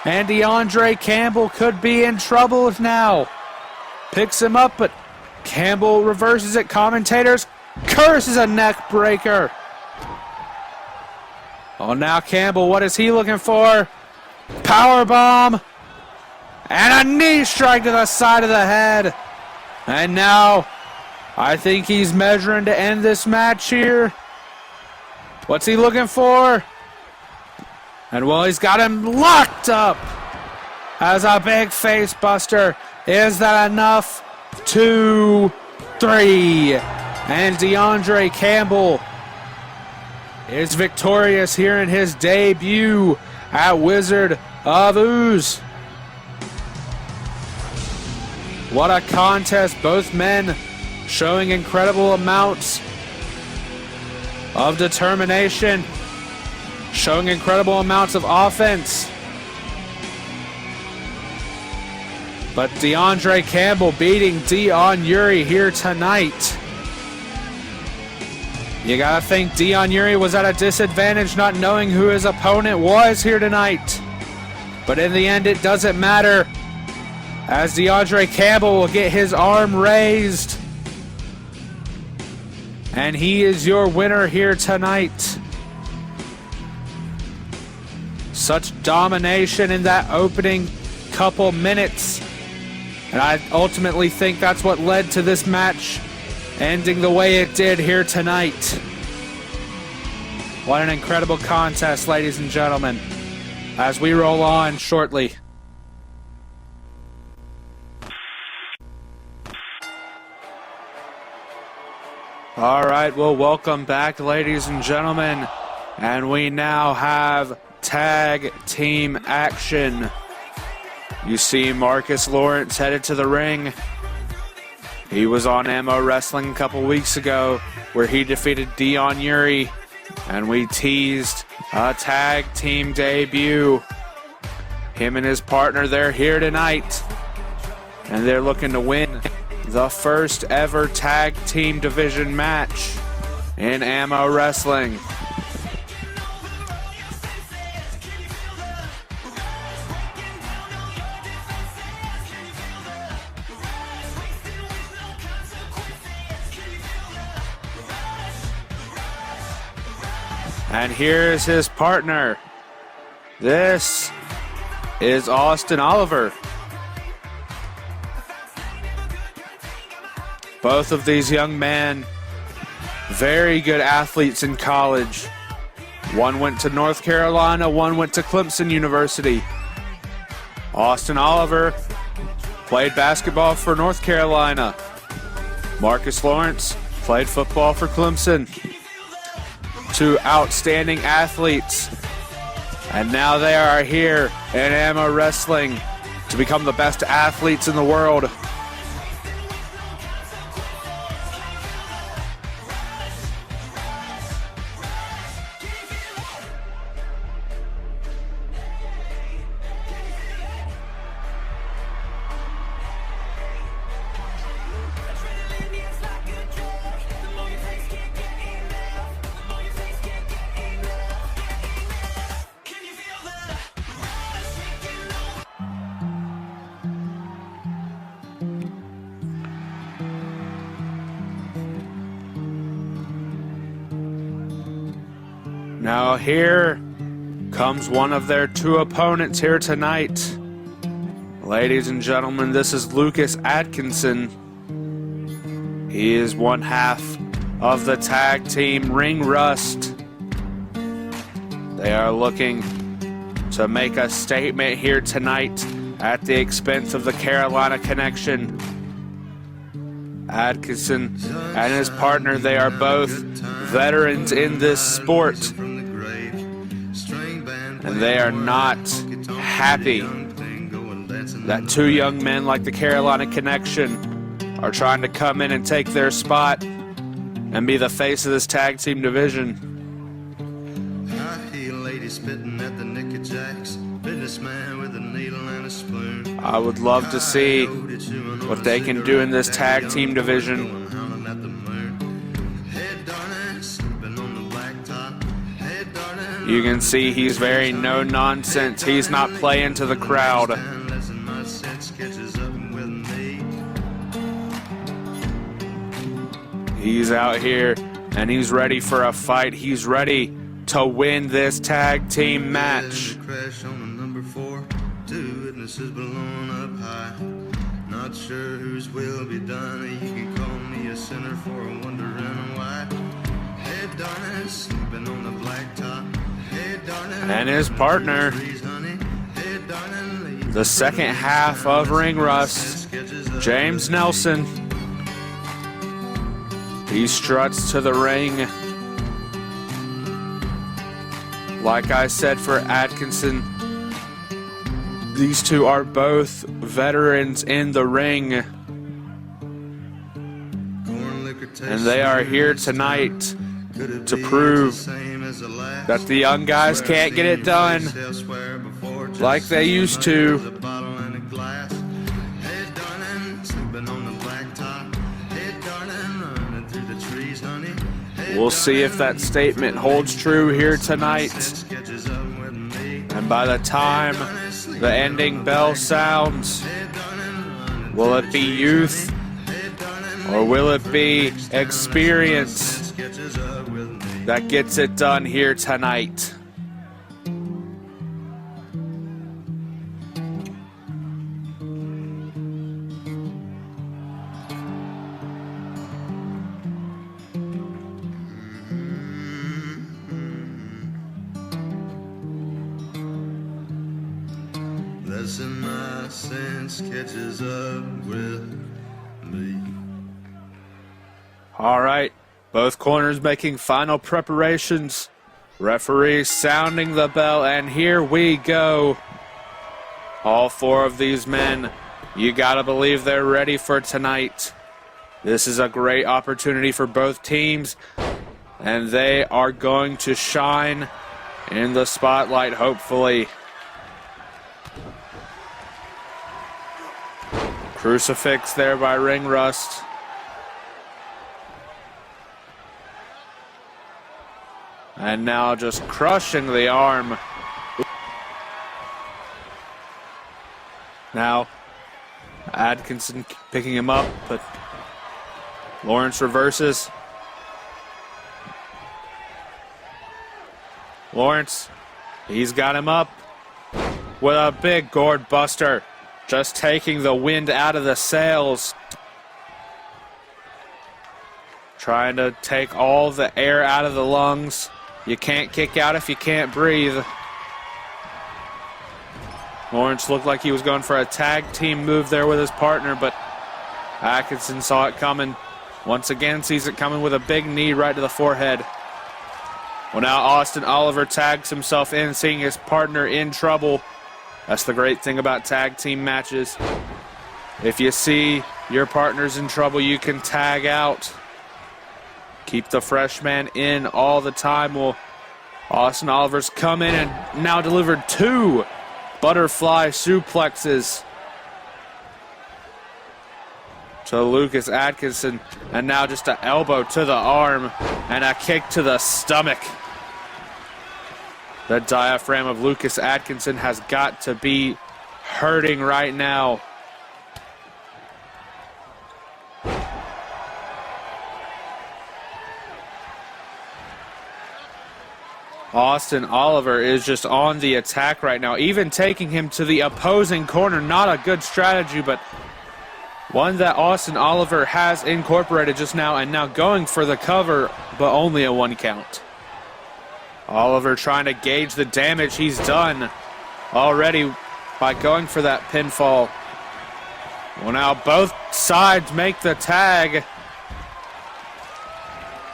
And DeAndre Campbell could be in trouble now. Picks him up, but Campbell reverses it. Commentators curses a neck breaker. Oh, now Campbell, what is he looking for? Power bomb. And a knee strike to the side of the head. And now, I think he's measuring to end this match here. What's he looking for? And well, he's got him locked up as a big face buster. Is that enough? 2, 3. And DeAndre Campbell is victorious here in his debut at Wizard of OOZE. What a contest. Both men showing incredible amounts of determination, showing incredible amounts of offense. But DeAndre Campbell beating Dion Uri here tonight. You gotta think Dion Uri was at a disadvantage not knowing who his opponent was here tonight. But in the end, it doesn't matter, as DeAndre Campbell will get his arm raised. And he is your winner here tonight. Such domination in that opening couple minutes. And I ultimately think that's what led to this match ending the way it did here tonight. What an incredible contest, ladies and gentlemen, as we roll on shortly. All right, well, welcome back, ladies and gentlemen. And we now have tag team action. You see Marcus Lawrence headed to the ring. He was on AMO Wrestling a couple weeks ago where he defeated Dion Yuri, and we teased a tag team debut. Him and his partner, they're here tonight, and they're looking to win the first ever tag team division match in AMO Wrestling. And here's his partner. This is Austin Oliver. Both of these young men, very good athletes in college. One went to North Carolina, one went to Clemson University. Austin Oliver played basketball for North Carolina. Marcus Lawrence played football for Clemson. Two outstanding athletes. And now they are here in AMO Wrestling to become the best athletes in the world. Now here comes one of their two opponents here tonight. Ladies and gentlemen, this is Lucas Atkinson. He is one half of the tag team Ring Rust. They are looking to make a statement here tonight at the expense of the Carolina Connection. Atkinson and his partner, they are both veterans in this sport. And they are not happy that two young men like the Carolina Connection are trying to come in and take their spot and be the face of this tag team division. I would love to see what they can do in this tag team division. You can see he's very no nonsense. He's not playing to the crowd. He's out here and he's ready for a fight. He's ready to win this tag team match. Not sure whose will be done. You can call me a sinner for wondering why. Head darn, sleeping on the blacktop. And his partner, the second half of Ring Rust, James Nelson. He struts to the ring. Like I said for Atkinson, these two are both veterans in the ring. And they are here tonight to prove that the young guys can't get it done like they used to. We'll see if that statement holds true here tonight. And by the time the ending bell sounds, will it be youth or will it be experience? catches up with me. that gets it done here tonight. Less in my sense catches up with me. All right, both corners making final preparations. Referee sounding the bell, and here we go. All four of these men, you gotta believe they're ready for tonight. This is a great opportunity for both teams, and they are going to shine in the spotlight, hopefully. Crucifix there by Ring Rust. And now just crushing the arm. Now, Atkinson picking him up, but Lawrence reverses. Lawrence, he's got him up with a big gourd buster. Just taking the wind out of the sails. Trying to take all the air out of the lungs. You can't kick out if you can't breathe. Lawrence looked like he was going for a tag team move there with his partner, but Atkinson saw it coming. Once again, sees it coming with a big knee right to the forehead. Well, now Austin Oliver tags himself in, seeing his partner in trouble. That's the great thing about tag team matches. If you see your partner's in trouble, you can tag out. Keep the fresh man in all the time. Well, Austin Oliver's come in and now delivered 2 butterfly suplexes to Lucas Atkinson. And now just an elbow to the arm and a kick to the stomach. The diaphragm of Lucas Atkinson has got to be hurting right now. Austin Oliver is just on the attack right now, even taking him to the opposing corner. Not a good strategy, but one that Austin Oliver has incorporated just now, and now going for the cover, but only a 1 count. Oliver trying to gauge the damage he's done already by going for that pinfall. Well, now both sides make the tag,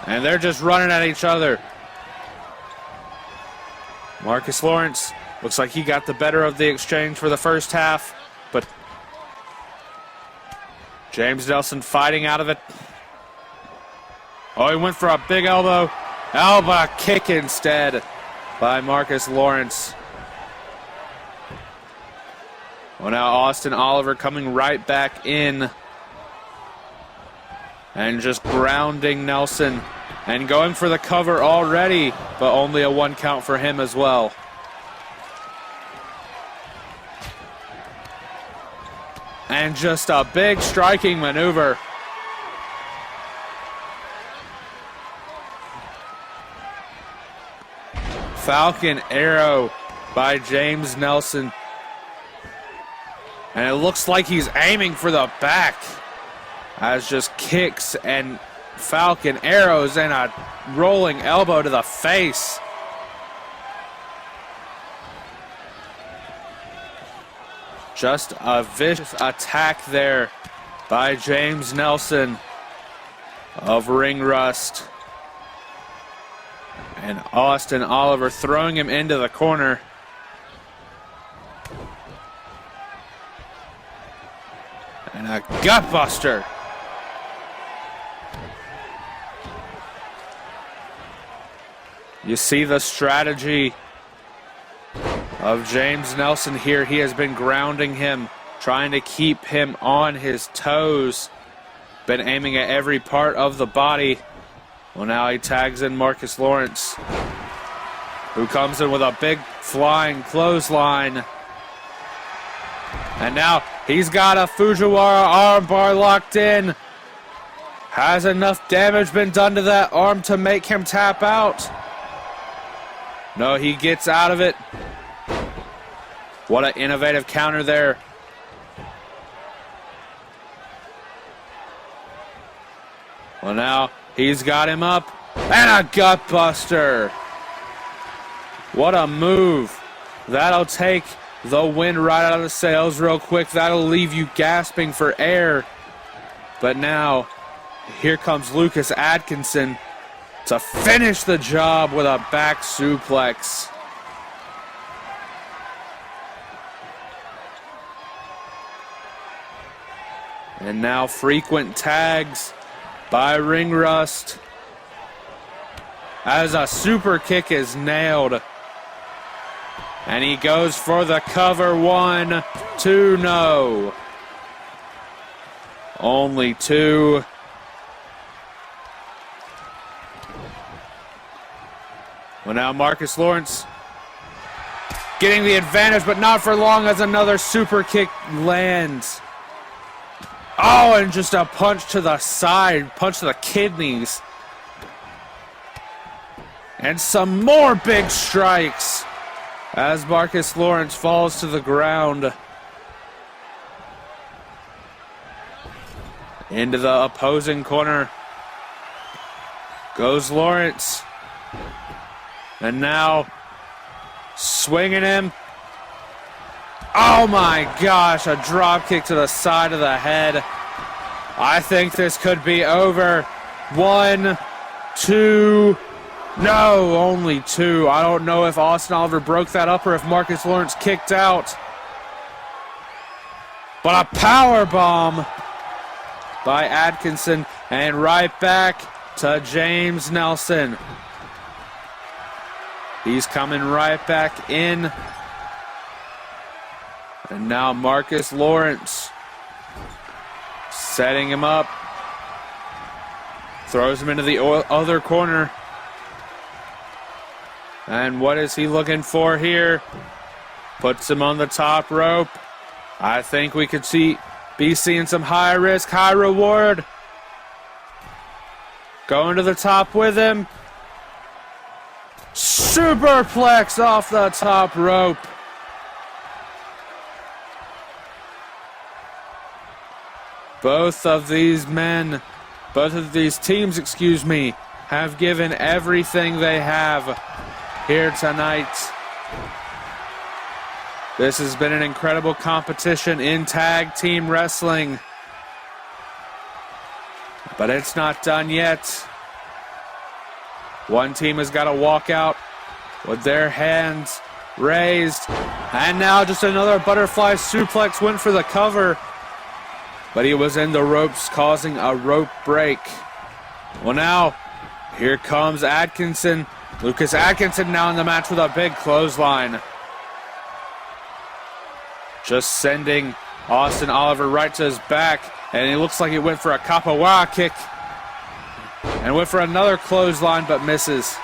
and they're just running at each other. Marcus Lawrence looks like he got the better of the exchange for the first half, but James Nelson fighting out of it. Oh, he went for a big elbow. Elbow kick instead by Marcus Lawrence. Well, now Austin Oliver coming right back in and just grounding Nelson and going for the cover already, but only a 1 count for him as well. And just a big striking maneuver. Falcon arrow by James Nelson. And it looks like he's aiming for the back. As just kicks and Falcon arrows and a rolling elbow to the face. Just a vicious attack there by James Nelson of Ring Rust. And Austin Oliver throwing him into the corner. And a gutbuster. You see the strategy of James Nelson here. He has been grounding him, trying to keep him on his toes. Been aiming at every part of the body. Well, now he tags in Marcus Lawrence, who comes in with a big flying clothesline. And now he's got a Fujiwara armbar locked in. Has enough damage been done to that arm to make him tap out? No, he gets out of it. What an innovative counter there. Well, now he's got him up. And a gut buster. What a move. That'll take the wind right out of the sails real quick. That'll leave you gasping for air. But now, here comes Lucas Atkinson to finish the job with a back suplex. And now frequent tags by Ring Rust as a super kick is nailed. And he goes for the cover. 1, 2, no. Only 2. Well, now Marcus Lawrence getting the advantage, but not for long as another super kick lands. Oh, and just a punch to the side, punch to the kidneys. And some more big strikes as Marcus Lawrence falls to the ground. Into the opposing corner goes Lawrence. And now swinging him. Oh my gosh, a drop kick to the side of the head. I think this could be over. 1, 2, no, only 2. I don't know if Austin Oliver broke that up or if Marcus Lawrence kicked out. But a power bomb by Atkinson, and right back to James Nelson. He's coming right back in. And now Marcus Lawrence setting him up. Throws him into the other corner. And what is he looking for here? Puts him on the top rope. I think we could be seeing some high risk, high reward. Going to the top with him. Superplex off the top rope. Both of these teams, have given everything they have here tonight. This has been an incredible competition in tag team wrestling. But it's not done yet. One team has got to walk out with their hands raised. And now just another butterfly suplex, went for the cover. But he was in the ropes, causing a rope break. Well, now, here comes Atkinson. Lucas Atkinson now in the match with a big clothesline. Just sending Austin Oliver right to his back. And it looks like he went for a capoeira kick. And went for another clothesline, but misses.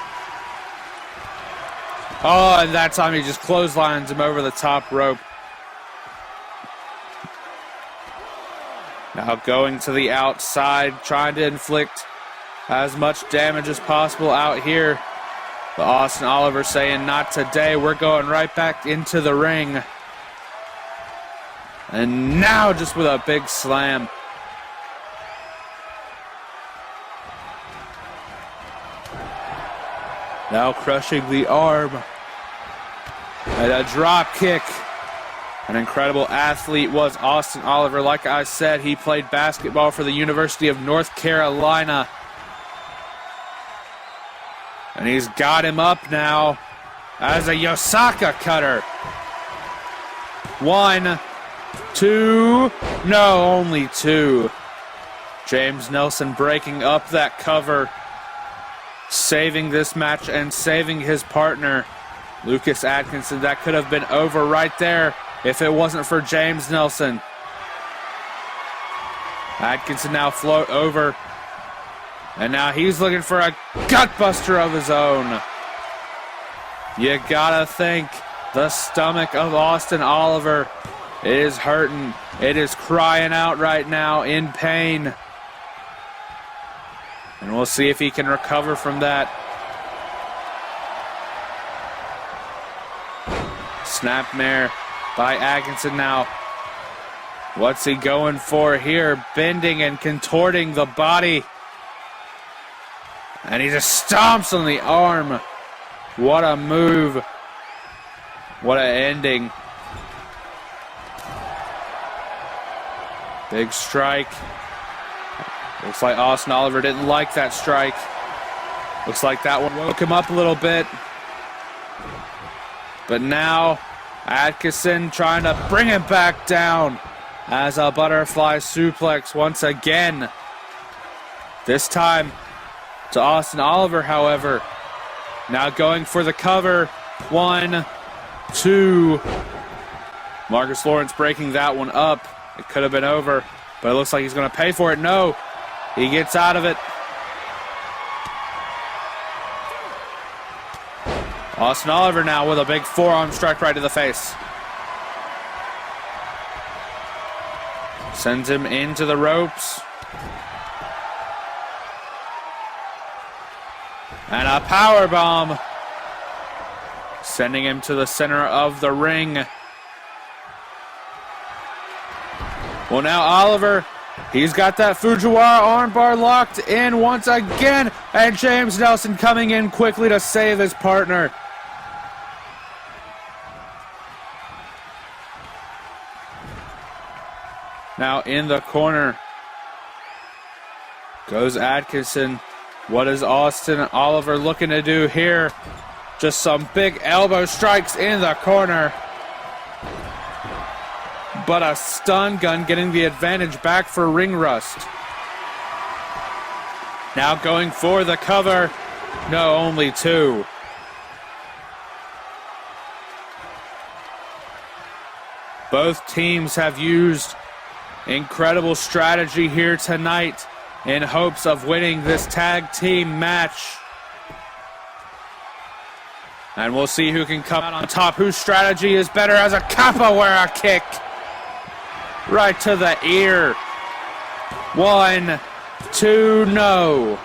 Oh, and that time he just clotheslines him over the top rope. Now going to the outside, trying to inflict as much damage as possible out here. But Austin Oliver saying, not today, we're going right back into the ring. And now just with a big slam. Now crushing the arm. And a drop kick. An incredible athlete was Austin Oliver. Like I said, he played basketball for the University of North Carolina. And he's got him up now as a Yosaka cutter. 1, 2, no, only 2. James Nelson breaking up that cover, saving this match and saving his partner, Lucas Atkinson. That could have been over right there if it wasn't for James Nelson. Atkinson now float over. And now he's looking for a gutbuster of his own. You gotta think the stomach of Austin Oliver is hurting. It is crying out right now in pain. And we'll see if he can recover from that. Snapmare by Atkinson now. What's he going for here? Bending and contorting the body. And he just stomps on the arm. What a move. What an ending. Big strike. Looks like Austin Oliver didn't like that strike. Looks like that one woke him up a little bit. But now, Atkinson trying to bring him back down as a butterfly suplex once again. This time to Austin Oliver, however. Now going for the cover. 1, 2. Marcus Lawrence breaking that one up. It could have been over, but it looks like he's going to pay for it. No, he gets out of it. Austin Oliver now with a big forearm strike right to the face. Sends him into the ropes. And a power bomb. Sending him to the center of the ring. Well, now Oliver, he's got that Fujiwara armbar locked in once again. And James Nelson coming in quickly to save his partner. Now in the corner goes Atkinson. What is Austin Oliver looking to do here? Just some big elbow strikes in the corner. But a stun gun getting the advantage back for ring rust. Now going for the cover. No, only 2. Both teams have used incredible strategy here tonight in hopes of winning this tag team match. And we'll see who can come out on top, whose strategy is better as a capoeira kick. Right to the ear. 1, 2, no.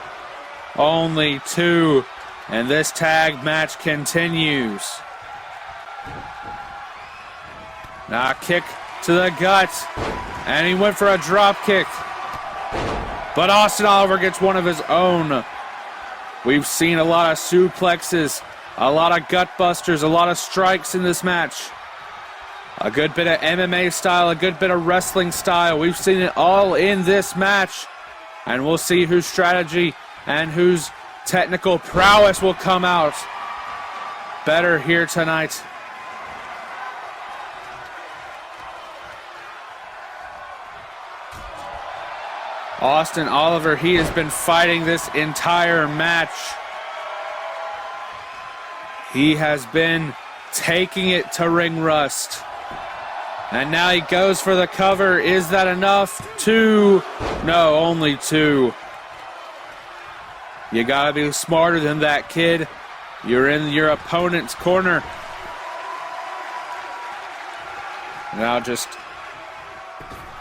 Only 2. And this tag match continues. Now a kick to the gut. And he went for a drop kick. But Austin Oliver gets one of his own. We've seen a lot of suplexes, a lot of gut busters, a lot of strikes in this match. A good bit of MMA style, a good bit of wrestling style. We've seen it all in this match. And we'll see whose strategy and whose technical prowess will come out better here tonight. Austin Oliver, he has been fighting this entire match. He has been taking it to ring rust. And now he goes for the cover. Is that enough? 2. No, only 2. You gotta be smarter than that, kid. You're in your opponent's corner. Now just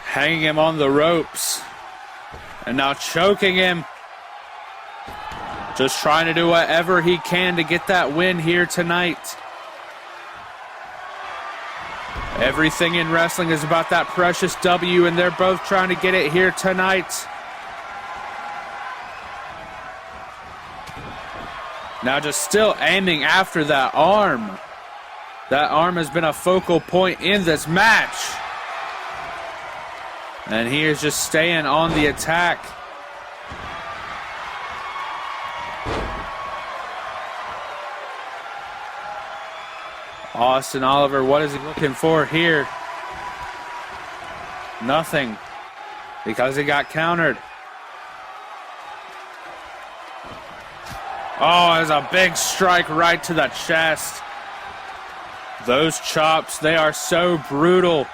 hanging him on the ropes. And now choking him. Just trying to do whatever he can to get that win here tonight. Everything in wrestling is about that precious W, and they're both trying to get it here tonight. Now just still aiming after that arm. That arm has been a focal point in this match. And he is just staying on the attack. Austin Oliver, what is he looking for here? Nothing. Because he got countered. Oh, there's a big strike right to the chest. Those chops, they are so brutal.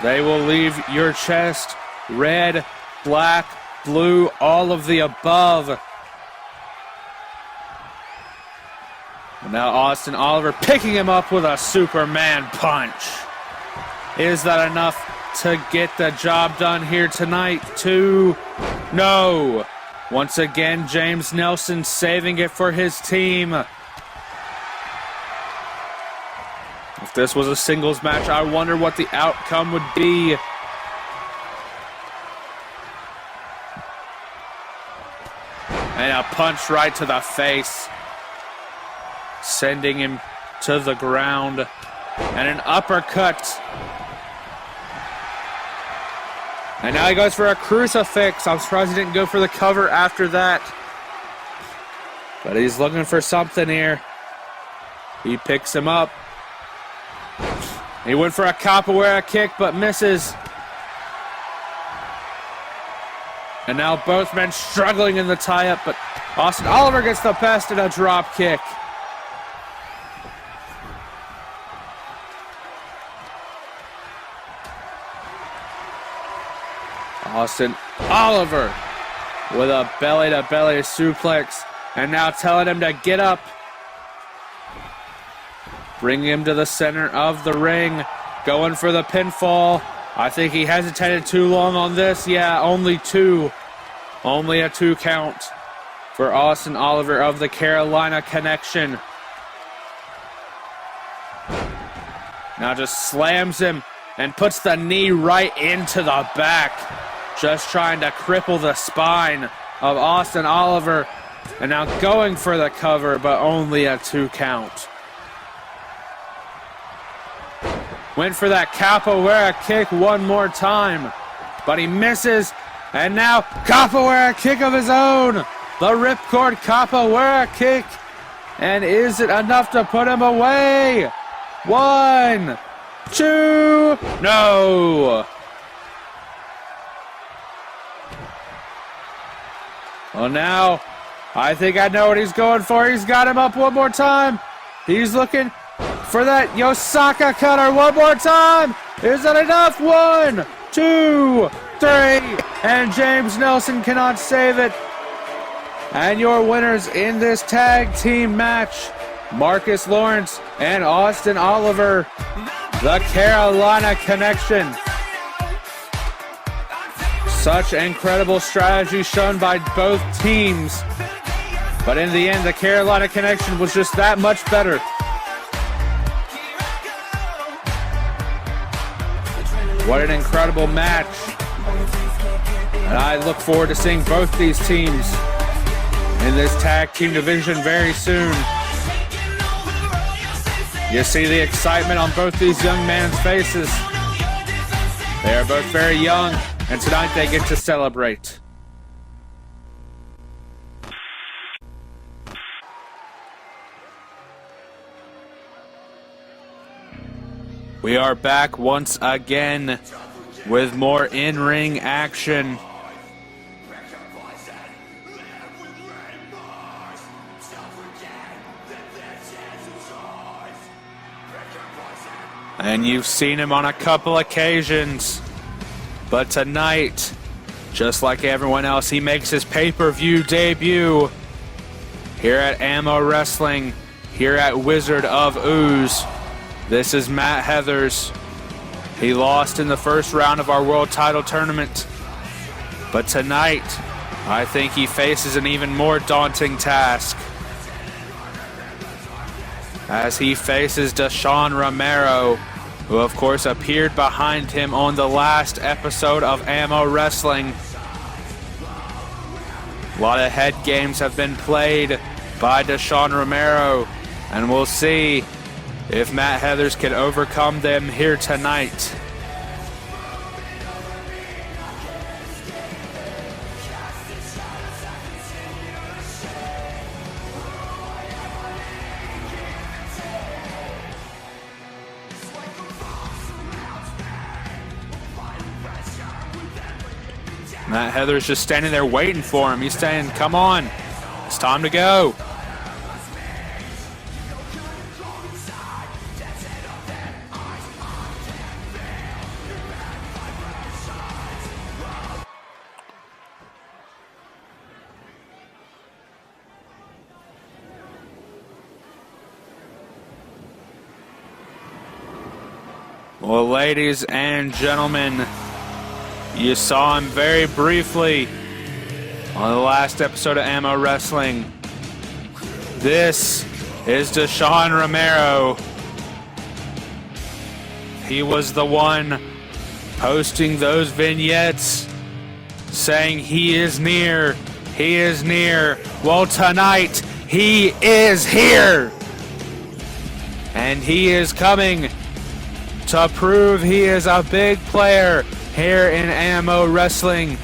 They will leave your chest red, black, blue, all of the above. And now Austin Oliver picking him up with a Superman punch. Is that enough to get the job done here tonight? 2. No. Once again, James Nelson saving it for his team. If this was a singles match, I wonder what the outcome would be. And a punch right to the face, sending him to the ground. And an uppercut. And now he goes for a crucifix. I'm surprised he didn't go for the cover after that. But he's looking for something here. He picks him up. He went for a capoeira kick, but misses. And now both men struggling in the tie-up, but Austin Oliver gets the best in a drop kick. Austin Oliver with a belly-to-belly suplex, and now telling him to get up. Bringing him to the center of the ring, going for the pinfall. I think he hesitated too long on this. Yeah, only two. Only a 2 count for Austin Oliver of the Carolina Connection. Now just slams him and puts the knee right into the back. Just trying to cripple the spine of Austin Oliver. And now going for the cover, but only a 2 count. Went for that capoeira kick one more time, but he misses. And now capoeira kick of his own. The ripcord capoeira kick. And is it enough to put him away? 1, 2, no. Well, now I think I know what he's going for. He's got him up one more time. He's looking for that Yosaka cutter one more time. Is that enough? 1, 2, 3. And James Nelson cannot save it. And your winners in this tag team match, Marcus Lawrence and Austin Oliver, the Carolina Connection. Such incredible strategy shown by both teams. But in the end, the Carolina Connection was just that much better. What an incredible match. And I look forward to seeing both these teams in this tag team division very soon. You see the excitement on both these young men's faces. They are both very young, and tonight they get to celebrate. We are back once again with more in-ring action. And you've seen him on a couple occasions. But tonight, just like everyone else, he makes his pay-per-view debut here at AMO Wrestling, here at Wizard of OOZE. This is Matt Heathers. He lost in the first round of our world title tournament. But tonight, I think he faces an even more daunting task, as he faces Deshaun Romero, who of course appeared behind him on the last episode of AMO Wrestling. A lot of head games have been played by Deshaun Romero, and we'll see if Matt Heathers can overcome them here tonight. Matt Heathers just standing there waiting for him. He's saying, come on, it's time to go. Well, ladies and gentlemen, you saw him very briefly On the last episode of AMO Wrestling, this is Deshaun Romero. He was the one posting those vignettes saying he is near, he is near. Well, tonight he is here. And he is coming to prove he is a big player here in AMO Wrestling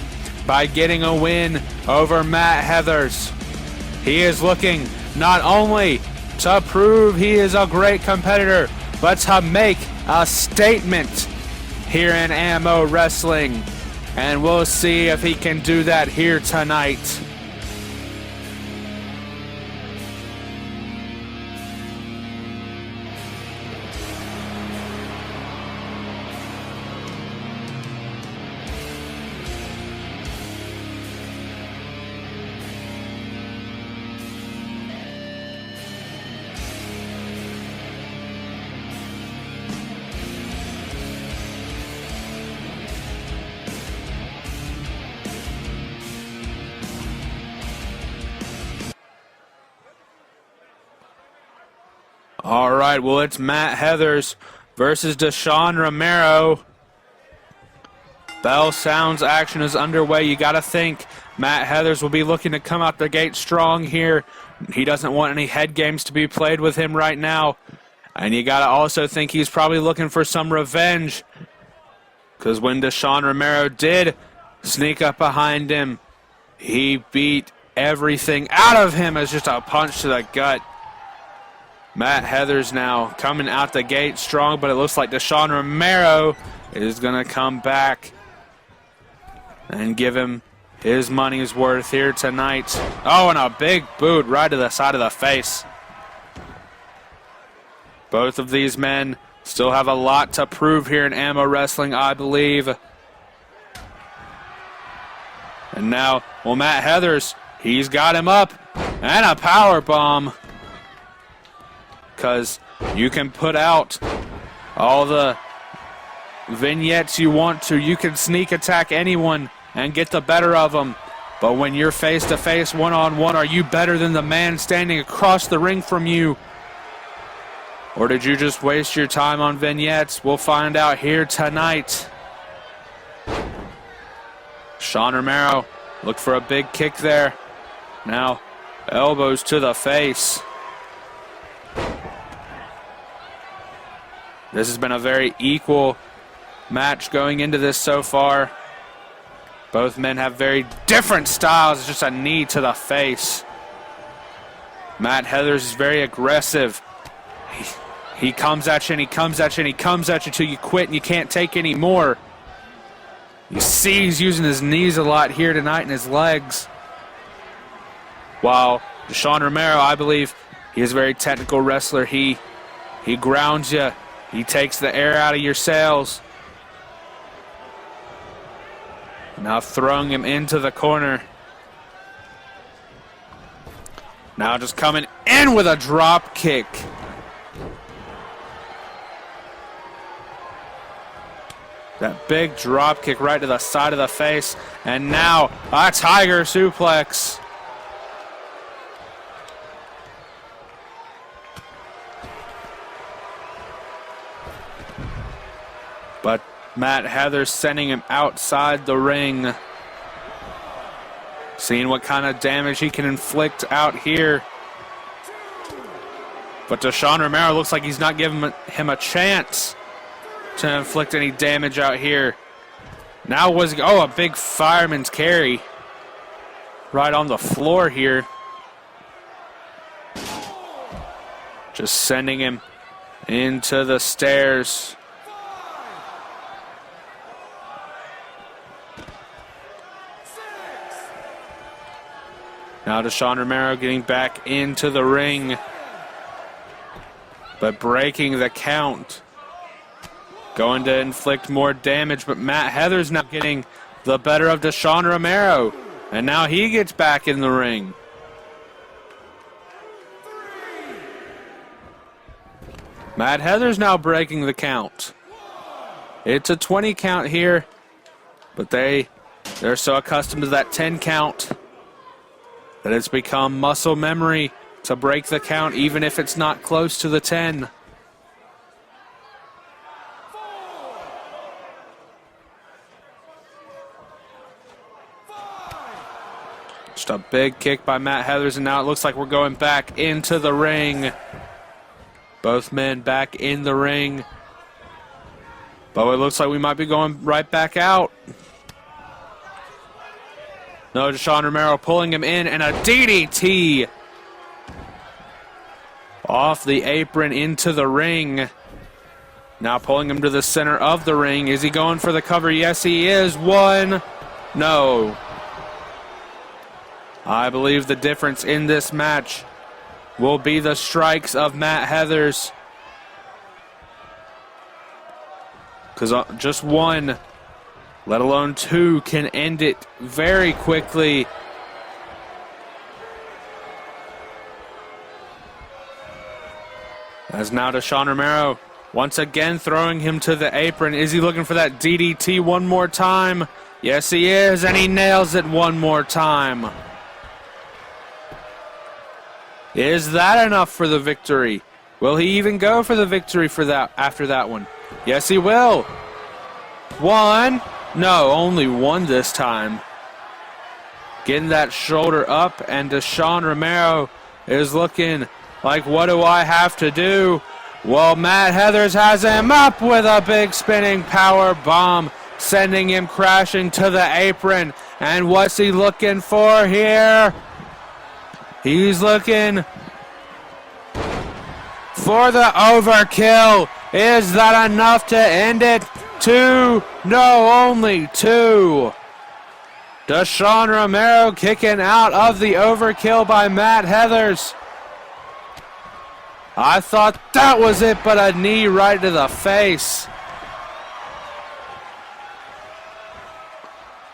by getting a win over Matt Heathers. He is looking not only to prove he is a great competitor, but to make a statement here in AMO Wrestling. And we'll see if he can do that here tonight. All right, well, it's Matt Heathers versus Deshaun Romero. Bell sounds, action is underway. You got to think Matt Heathers will be looking to come out the gate strong here. He doesn't want any head games to be played with him right now. And you got to also think he's probably looking for some revenge. Because when Deshaun Romero did sneak up behind him, he beat everything out of him as just a punch to the gut. Matt Heathers now coming out the gate strong, but it looks like Deshaun Romero is going to come back and give him his money's worth here tonight. Oh, and a big boot right to the side of the face. Both of these men still have a lot to prove here in AMO Wrestling, I believe. And now, well, Matt Heathers, he's got him up, and a power bomb. Because you can put out all the vignettes you want to. You can sneak attack anyone and get the better of them. But when you're face-to-face, one-on-one, are you better than the man standing across the ring from you? Or did you just waste your time on vignettes? We'll find out here tonight. Deshaun Romero, look for a big kick there. Now, elbows to the face. This has been a very equal match going into this so far. Both men have very different styles. It's just a knee to the face. Matt Heathers is very aggressive. He comes at you and he comes at you and he comes at you till you quit and you can't take any more. You see he's using his knees a lot here tonight and his legs. While Deshaun Romero, I believe, he is a very technical wrestler. He grounds you. He takes the air out of your sails. Now throwing him into the corner. Now just coming in with a drop kick. That big drop kick right to the side of the face. And now a tiger suplex. But Matt Heathers sending him outside the ring. Seeing what kind of damage he can inflict out here. But Deshaun Romero looks like he's not giving him a chance to inflict any damage out here. Now a big fireman's carry. Right on the floor here. Just sending him into the stairs. Now Deshaun Romero getting back into the ring, but breaking the count. Going to inflict more damage, but Matt Heathers now getting the better of Deshaun Romero. And now he gets back in the ring. Matt Heathers now breaking the count. It's a 20 count here, but they're so accustomed to that 10 count. that it's become muscle memory to break the count even if it's not close to the 10. Just a big kick by Matt Heathers, and now it looks like we're going back into the ring. Both men back in the ring. But it looks like we might be going right back out. No, Deshaun Romero pulling him in, and a DDT off the apron into the ring. Now pulling him to the center of the ring. Is he going for the cover? Yes, he is. One. No. I believe the difference in this match will be the strikes of Matt Heathers. Because just one, let alone two, can end it very quickly. As now Deshaun Romero once again throwing him to the apron. Is he looking for that DDT one more time? Yes, he is, and he nails it one more time. Is that enough for the victory? Will he even go for the victory for that after that one? Yes, he will. One. No, only one this time. Getting that shoulder up, and Deshaun Romero is looking like, what do I have to do? Well, Matt Heathers has him up with a big spinning power bomb, sending him crashing to the apron. And what's he looking for here? He's looking for the overkill. Is that enough to end it? Two. No, only two. Deshaun Romero kicking out of the overkill by Matt Heathers. I thought that was it, but a knee right to the face.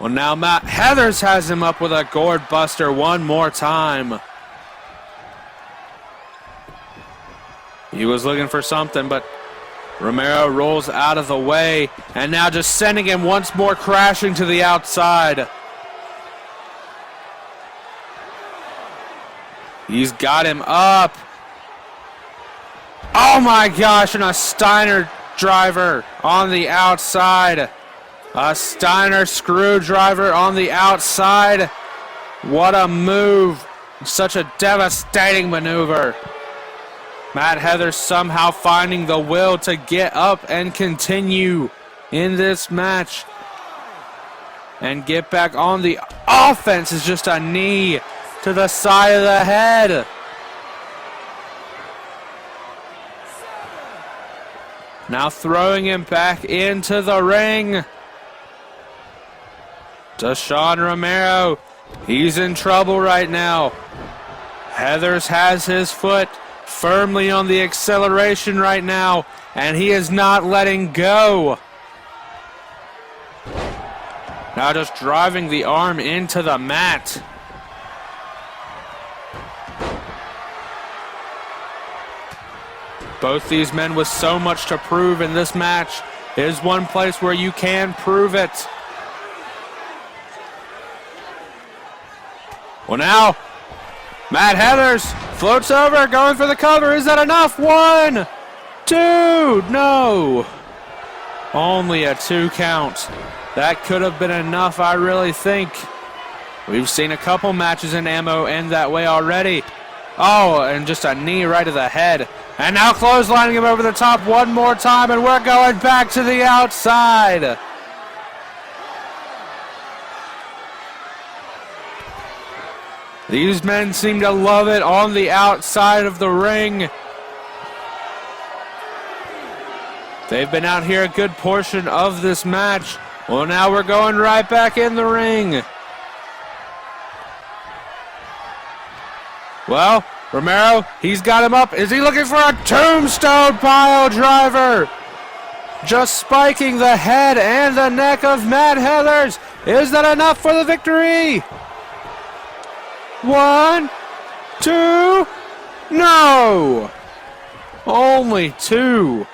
Well, now Matt Heathers has him up with a gourd buster one more time. He was looking for something, but Romero rolls out of the way, and now just sending him once more crashing to the outside. He's got him up. Oh my gosh, and a Steiner driver on the outside. A Steiner screwdriver on the outside. What a move. Such a devastating maneuver. Matt Heathers somehow finding the will to get up and continue in this match. And get back on the offense is just a knee to the side of the head. Now throwing him back into the ring. Deshaun Romero, he's in trouble right now. Heathers has his foot firmly on the acceleration right now, and he is not letting go. Now just driving the arm into the mat. Both these men with so much to prove in this match. Is one place where you can prove it. Well, now Matt Heathers floats over, going for the cover. Is that enough? One, two, no. Only a 2 count. That could have been enough, I really think. We've seen a couple matches in AMO end that way already. Oh, and just a knee right to the head. And now clotheslining him over the top one more time, and we're going back to the outside. These men seem to love it on the outside of the ring. They've been out here a good portion of this match. Well, now we're going right back in the ring. Well, Romero, he's got him up. Is he looking for a tombstone pile driver? Just spiking the head and the neck of Matt Heathers. Is that enough for the victory? 1, 2, no! Only 2.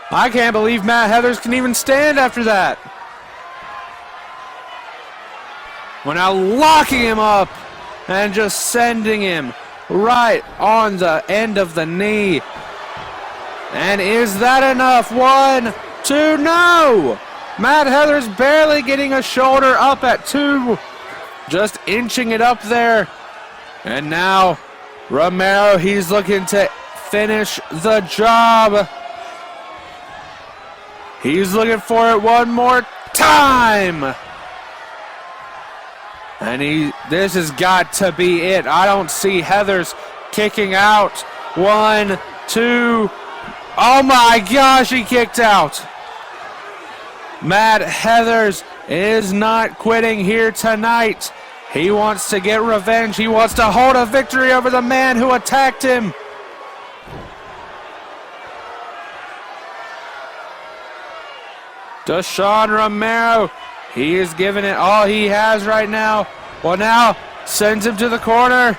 I can't believe Matt Heathers can even stand after that. We're now locking him up. and just sending him right on the end of the knee. And is that enough? 1, 2, no! Matt Heather's barely getting a shoulder up at 2. Just inching it up there. And now Romero, he's looking to finish the job. He's looking for it one more time. And this has got to be it. I don't see Heathers kicking out. 1, 2. Oh my gosh, he kicked out. Matt Heathers is not quitting here tonight. He wants to get revenge. He wants to hold a victory over the man who attacked him. Deshaun Romero, he is giving it all he has right now. Well, now sends him to the corner.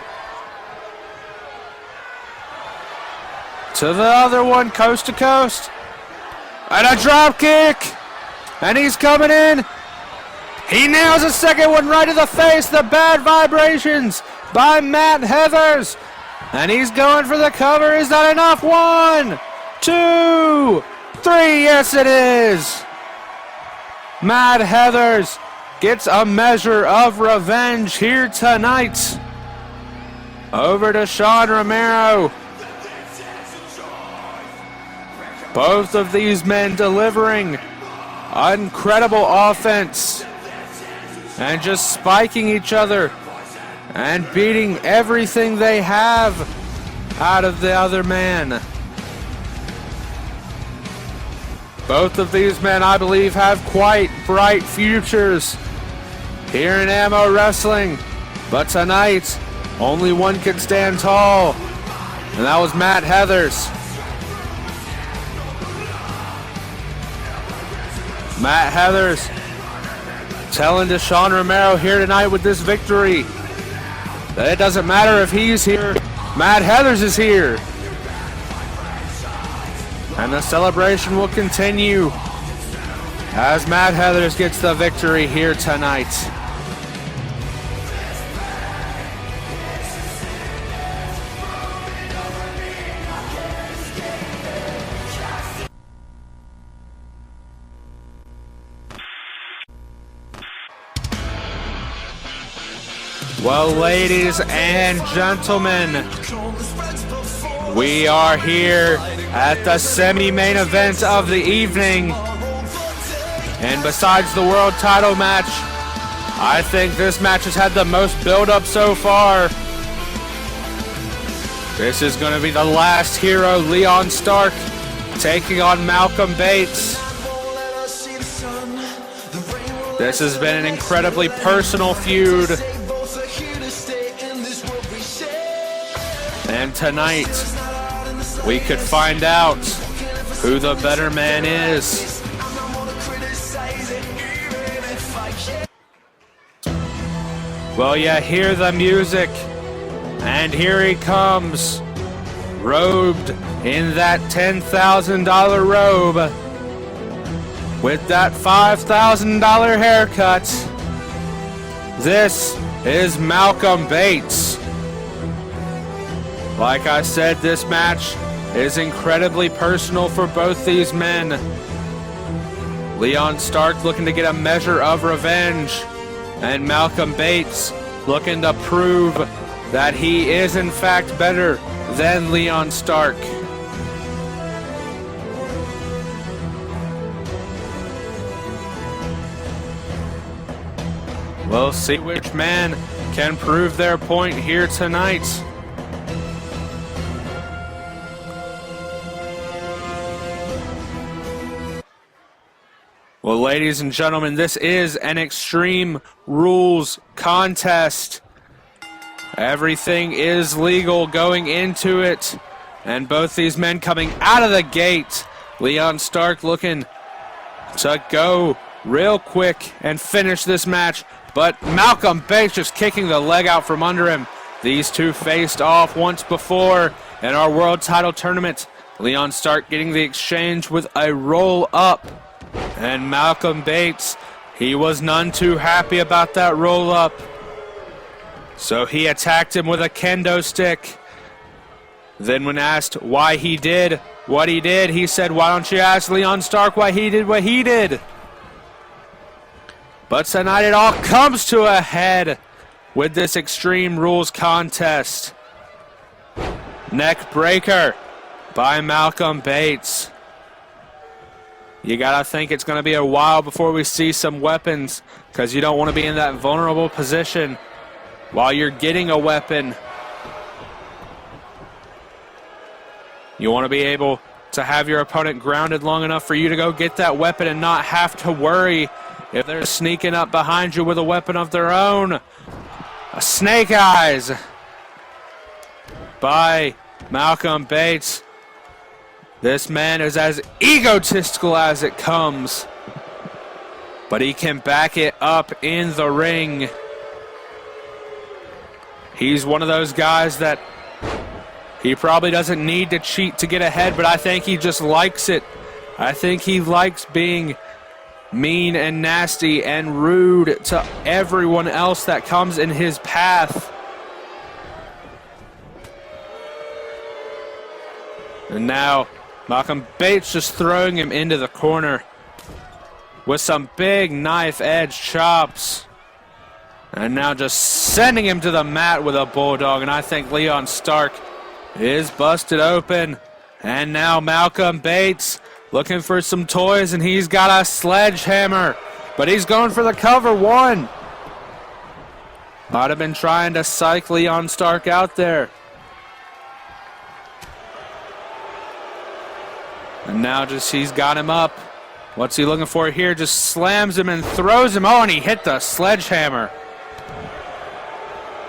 To the other one, coast to coast. And a drop kick. And he's coming in. He nails a second one right to the face. The bad vibrations by Matt Heathers. And he's going for the cover. Is that enough? 1, 2, 3. Yes, it is. Matt Heathers gets a measure of revenge here tonight over Deshaun Romero. Both of these men delivering incredible offense and just spiking each other and beating everything they have out of the other man. Both of these men, I believe, have quite bright futures here in AMO Wrestling. But tonight, only one can stand tall, and that was Matt Heathers. Matt Heathers telling Deshaun Romero here tonight with this victory that it doesn't matter if he's here, Matt Heathers is here. And the celebration will continue as Matt Heathers gets the victory here tonight. Well, ladies and gentlemen, we are here at the semi-main event of the evening. And besides the world title match, I think this match has had the most build-up so far. This is going to be the last hero, Leon Stark, taking on Malcolm Bates. This has been an incredibly personal feud. And tonight, we could find out who the better man is. Well, you hear the music, and here he comes, robed in that $10,000 robe, with that $5,000 haircut. This is Malcolm Bates. Like I said, this match is incredibly personal for both these men. Leon Stark looking to get a measure of revenge, and Malcolm Bates looking to prove that he is in fact better than Leon Stark. We'll see which man can prove their point here tonight. Well, ladies and gentlemen, this is an Extreme Rules contest. Everything is legal going into it. And both these men coming out of the gate. Leon Stark looking to go real quick and finish this match. But Malcolm Bates just kicking the leg out from under him. These two faced off once before in our world title tournament. Leon Stark getting the exchange with a roll-up. And Malcolm Bates, he was none too happy about that roll-up. So he attacked him with a kendo stick. Then when asked why he did what he did, he said, "Why don't you ask Leon Stark why he did what he did?" But tonight it all comes to a head with this Extreme Rules contest. Neck breaker by Malcolm Bates. You gotta think it's gonna be a while before we see some weapons, because you don't want to be in that vulnerable position while you're getting a weapon. You want to be able to have your opponent grounded long enough for you to go get that weapon and not have to worry if they're sneaking up behind you with a weapon of their own. A Snake Eyes by Malcolm Bates. This man is as egotistical as it comes, but he can back it up in the ring. He's one of those guys that he probably doesn't need to cheat to get ahead, but I think he just likes it. I think he likes being mean and nasty and rude to everyone else that comes in his path. And now Malcolm Bates just throwing him into the corner with some big knife edge chops. And now just sending him to the mat with a bulldog. And I think Leon Stark is busted open. And now Malcolm Bates looking for some toys, and he's got a sledgehammer. But he's going for the cover one. Might have been trying to psych Leon Stark out there. And now just he's got him up. What's he looking for here? Just slams him and throws him. Oh, and he hit the sledgehammer.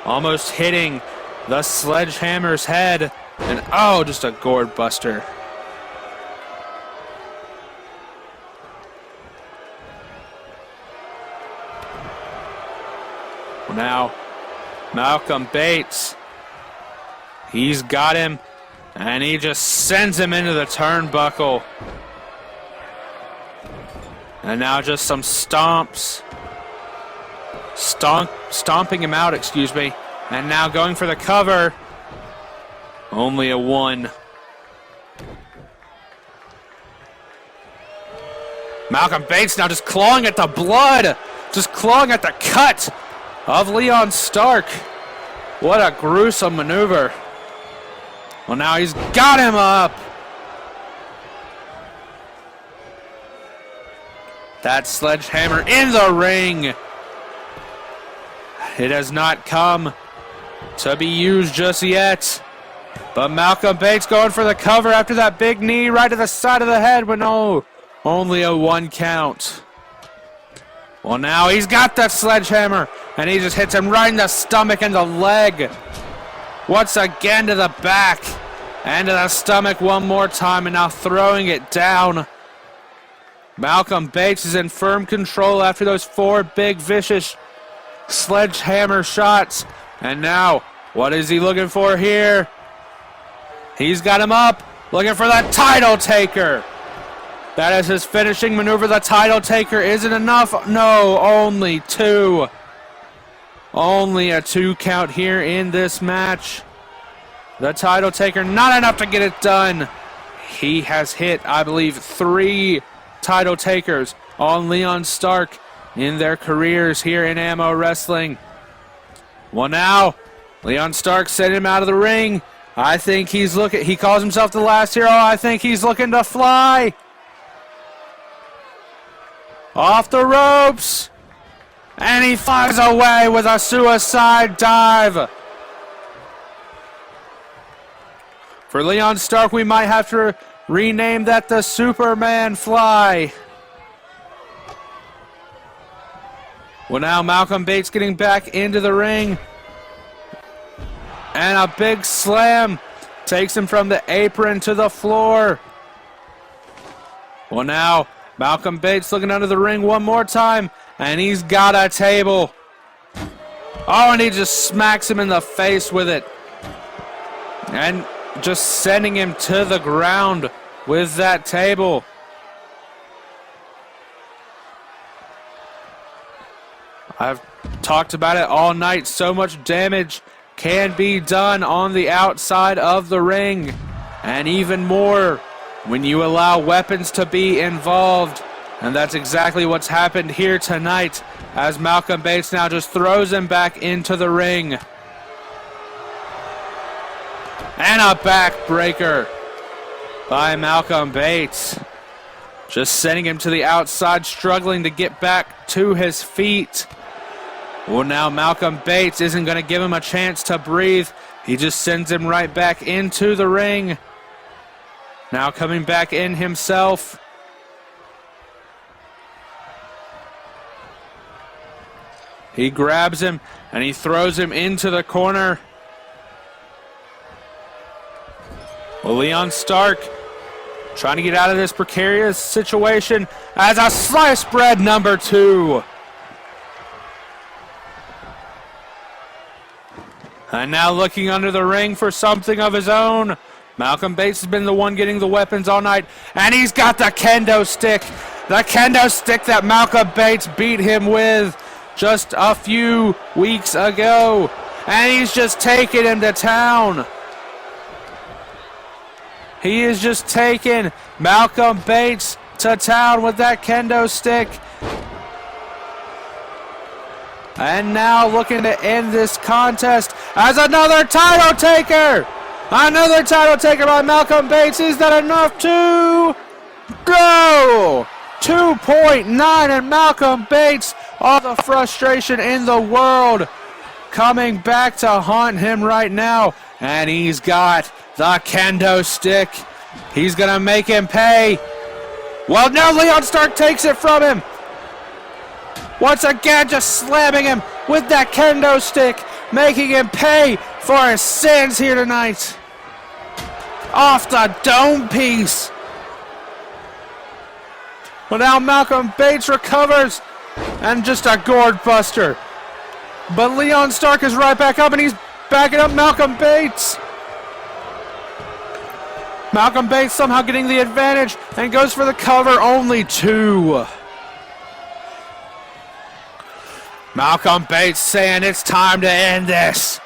Almost hitting the sledgehammer's head. And oh, just a gourd buster. Now, Malcolm Bates. He's got him. And he just sends him into the turnbuckle. And now just some stomps. Stomping him out, excuse me. And now going for the cover. Only a one. Malcolm Bates now just clawing at the blood. Just clawing at the cut of Leon Stark. What a gruesome maneuver. Well, now he's got him up. That sledgehammer in the ring. It has not come to be used just yet. But Malcolm Bates going for the cover after that big knee right to the side of the head. But no, only a one count. Well, now he's got that sledgehammer. And he just hits him right in the stomach and the leg. Once again to the back. And to the stomach one more time. And now throwing it down. Malcolm Bates is in firm control after those four big vicious sledgehammer shots. And now, what is he looking for here? He's got him up. Looking for that title taker. That is his finishing maneuver. The title taker isn't enough. No, only two. Only a 2 count here in this match. The title taker, not enough to get it done. He has hit, I believe, 3 title takers on Leon Stark in their careers here in AMO Wrestling. Well, now, Leon Stark sent him out of the ring. I think he's looking, he calls himself the last hero. I think he's looking to fly. Off the ropes. And he flies away with a suicide dive. For Leon Stark, we might have to rename that the Superman Fly. Well, now Malcolm Bates getting back into the ring. And a big slam takes him from the apron to the floor. Well, now Malcolm Bates looking under the ring one more time. And he's got a table. Oh, and he just smacks him in the face with it. And just sending him to the ground with that table. talked about it all night. So much damage can be done on the outside of the ring. And even more when you allow weapons to be involved. And that's exactly what's happened here tonight, as Malcolm Bates now just throws him back into the ring. And a backbreaker by Malcolm Bates. Just sending him to the outside, struggling to get back to his feet. Well, now Malcolm Bates isn't going to give him a chance to breathe. He just sends him right back into the ring. Now coming back in himself. He grabs him and he throws him into the corner. Well, Leon Stark trying to get out of this precarious situation as a sliced bread number 2. And now looking under the ring for something of his own. Malcolm Bates has been the one getting the weapons all night. And he's got the kendo stick. The kendo stick that Malcolm Bates beat him with just a few weeks ago. And he's just taking him to town. He is just taking Malcolm Bates to town with that kendo stick. And now looking to end this contest as another title taker. Another title taker by Malcolm Bates. Is that enough to go? 2.9 and Malcolm Bates, all the frustration in the world coming back to haunt him right now. And he's got the kendo stick. He's going to make him pay. Well, now Leon Stark takes it from him. Once again, just slamming him with that kendo stick, making him pay for his sins here tonight. Off the dome piece. Well, now Malcolm Bates recovers, and just a gourd buster. But Leon Stark is right back up, and he's backing up Malcolm Bates. Malcolm Bates somehow getting the advantage and goes for the cover, only 2. Malcolm Bates saying it's time to end this.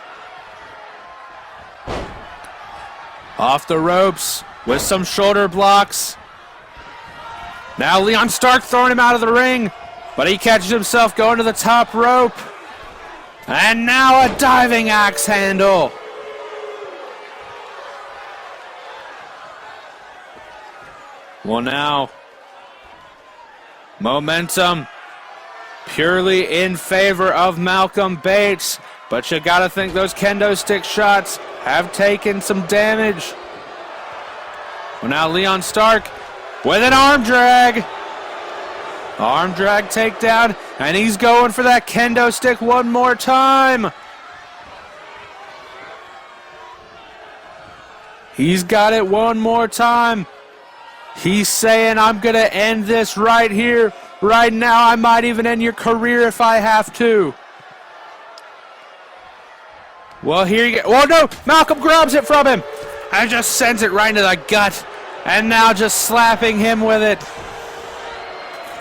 Off the ropes with some shoulder blocks. Now Leon Stark throwing him out of the ring, but he catches himself going to the top rope. And now a diving axe handle. Well, now momentum purely in favor of Malcolm Bates, but you gotta think those kendo stick shots have taken some damage. Well, now Leon Stark with an arm drag. Arm drag takedown, and he's going for that kendo stick one more time. He's got it one more time. He's saying, I'm going to end this right here, right now. I might even end your career if I have to. Well, here you go. Oh, no. Malcolm grabs it from him and just sends it right into the gut. And now just slapping him with it.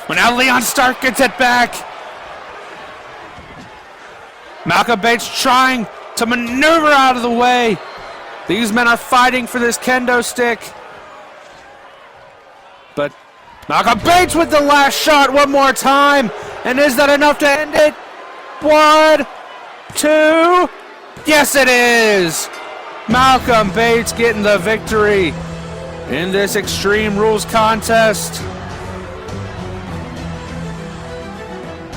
Well, now Leon Stark gets it back. Malcolm Bates trying to maneuver out of the way. These men are fighting for this kendo stick. But Malcolm Bates with the last shot one more time. And is that enough to end it? 1, 2. Yes, it is. Malcolm Bates getting the victory in this Extreme Rules contest.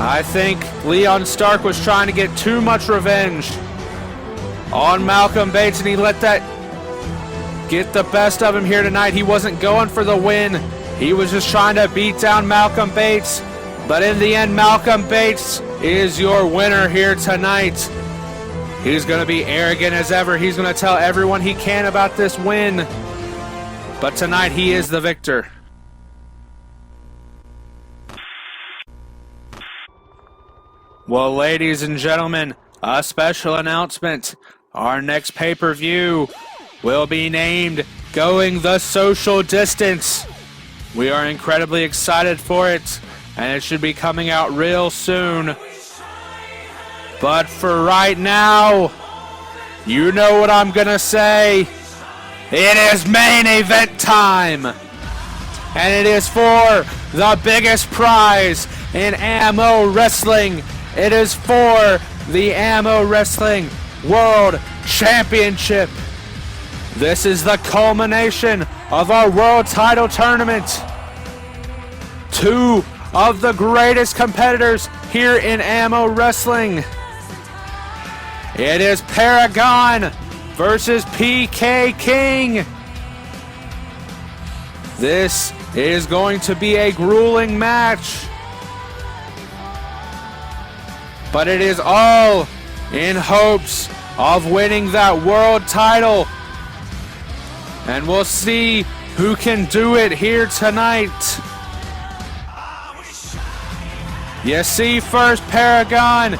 I think Leon Stark was trying to get too much revenge on Malcolm Bates, and he let that get the best of him here tonight. He wasn't going for the win. He was just trying to beat down Malcolm Bates. But in the end, Malcolm Bates is your winner here tonight. He's going to be arrogant as ever. He's going to tell everyone he can about this win. But tonight, he is the victor. Well, ladies and gentlemen, a special announcement. Our next pay-per-view will be named Going the Social Distance. We are incredibly excited for it, and it should be coming out real soon. But for right now, you know what I'm gonna say. It is main event time. And it is for the biggest prize in AMO Wrestling. It is for the AMO Wrestling World Championship. This is the culmination of our world title tournament. Two of the greatest competitors here in AMO Wrestling. It is Paragon versus PK King. This is going to be a grueling match. But it is all in hopes of winning that world title. And we'll see who can do it here tonight. You see first Paragon.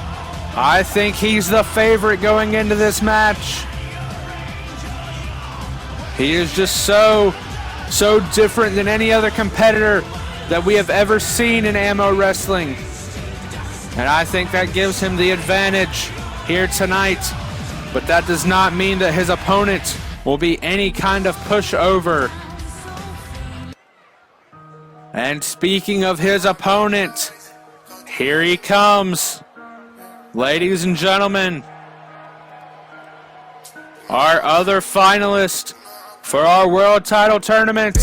I think he's the favorite going into this match. He is just so different than any other competitor that we have ever seen in AMO Wrestling. And I think that gives him the advantage here tonight. But that does not mean that his opponent will be any kind of pushover. And speaking of his opponent, here he comes. Ladies and gentlemen, our other finalist for our world title tournament.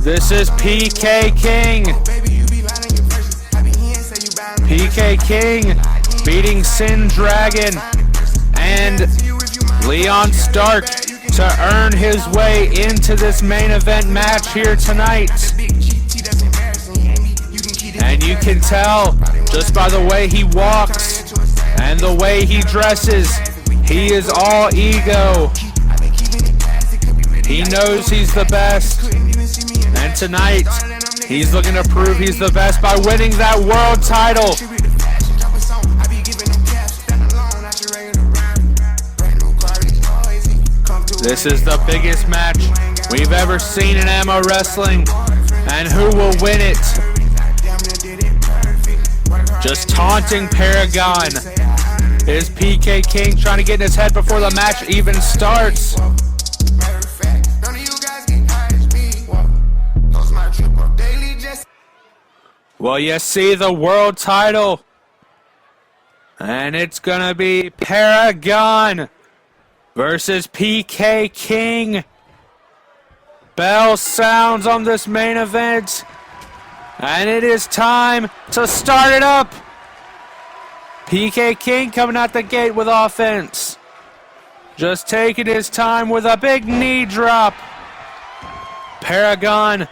This is PK King. PK King beating Sin Dragon and Leon Stark to earn his way into this main event match here tonight. And you can tell just by the way he walks and the way he dresses, he is all ego. He knows he's the best. And tonight, he's looking to prove he's the best by winning that world title. This is the biggest match we've ever seen in AMO Wrestling. And who will win it? Just taunting Paragon. Is PK King trying to get in his head before the match even starts? Well, you see the world title. And it's gonna be Paragon versus PK King. Bell sounds on this main event. And it is time to start it up. PK King coming out the gate with offense. Just taking his time with a big knee drop. Paragon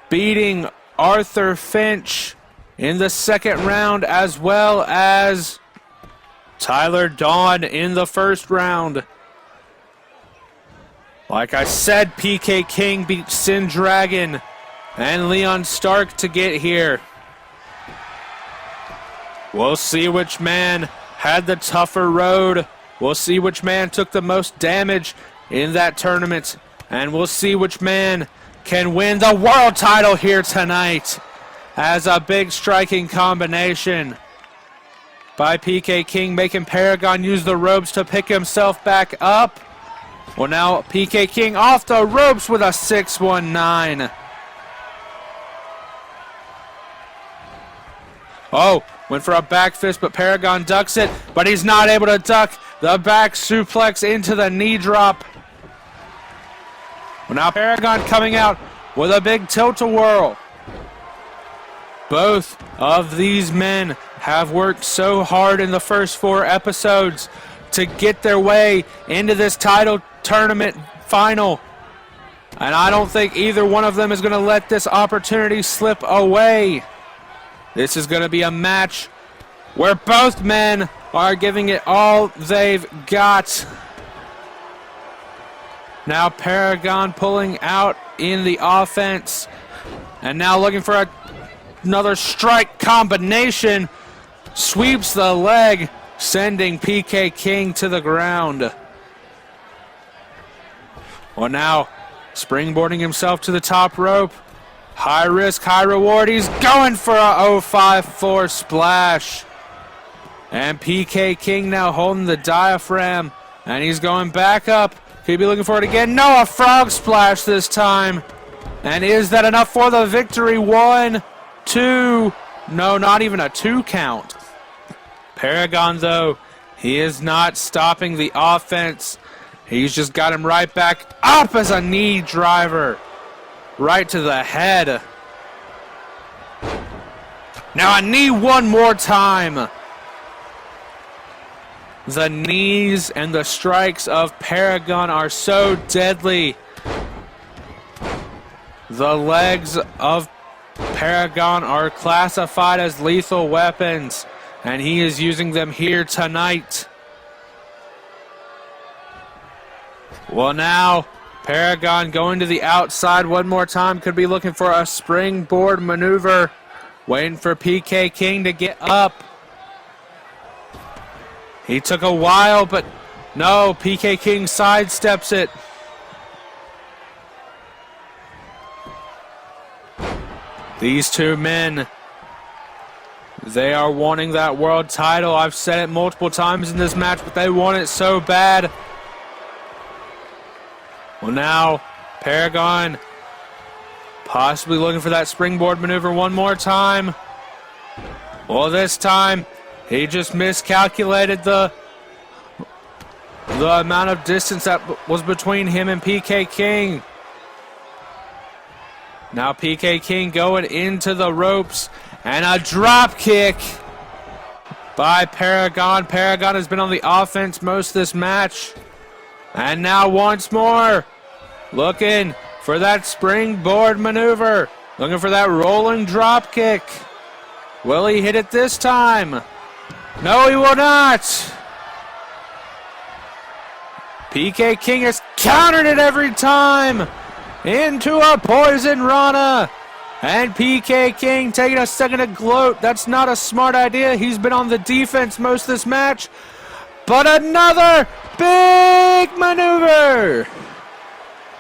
beating Arthur Finch in the second round, as well as Tyler Dawn in the first round. Like I said, PK King beat Sin Dragon and Leon Stark to get here. We'll see which man had the tougher road. We'll see which man took the most damage in that tournament. And we'll see which man can win the world title here tonight. As a big striking combination by PK King, making Paragon use the ropes to pick himself back up. Well, now PK King off the ropes with a 619. Oh, went for a back fist, but Paragon ducks it, but he's not able to duck the back suplex into the knee drop. Well, now Paragon coming out with a big tilt-a-whirl. Both of these men have worked so hard in the first 4 episodes to get their way into this title tournament final. And I don't think either one of them is going to let this opportunity slip away. This is going to be a match where both men are giving it all they've got. Now Paragon pulling out in the offense. And now looking for another strike combination. Sweeps the leg, sending PK King to the ground. Well, now springboarding himself to the top rope. High risk, high reward. He's going for a 054 splash. And PK King now holding the diaphragm. And he's going back up. Could he be looking for it again? No, a frog splash this time. And is that enough for the victory? 1, 2. No, not even a 2 count. Paragon, though, he is not stopping the offense. He's just got him right back up as a knee driver. Right to the head. Now a knee one more time. The knees and the strikes of Paragon are so deadly. The legs of Paragon are classified as lethal weapons, and he is using them here tonight. Well, now Paragon going to the outside one more time. Could be looking for a springboard maneuver. Waiting for PK King to get up. He took a while, but no, PK King sidesteps it. These two men, they are wanting that world title. I've said it multiple times in this match, but they want it so bad. Well, now Paragon possibly looking for that springboard maneuver one more time. Well, this time he just miscalculated the amount of distance that was between him and PK King. Now PK King going into the ropes, and a drop kick by Paragon. Paragon has been on the offense most of this match. And now once more, looking for that springboard maneuver. Looking for that rolling drop kick. Will he hit it this time? No, he will not. PK King has countered it every time. Into a poison Rana. And PK King taking a second to gloat. That's not a smart idea. He's been on the defense most of this match. But another big maneuver.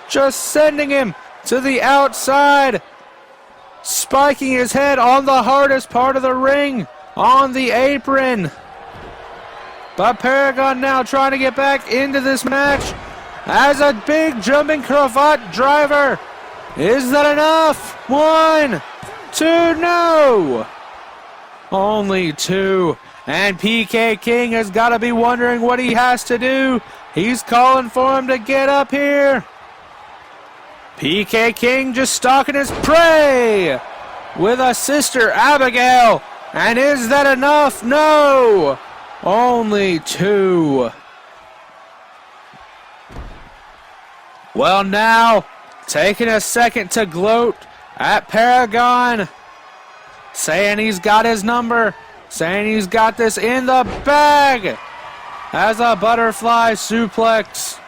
Just sending him to the outside. Spiking his head on the hardest part of the ring. On the apron. But Paragon now trying to get back into this match. As a big jumping cravat driver. Is that enough? 1, 2, no. Only 2. And PK King has got to be wondering what he has to do. He's calling for him to get up here. PK King just stalking his prey with a sister Abigail. And is that enough? No. Only 2. Well, now taking a second to gloat at Paragon. Saying he's got his number. Saying he's got this in the bag. As a butterfly suplex.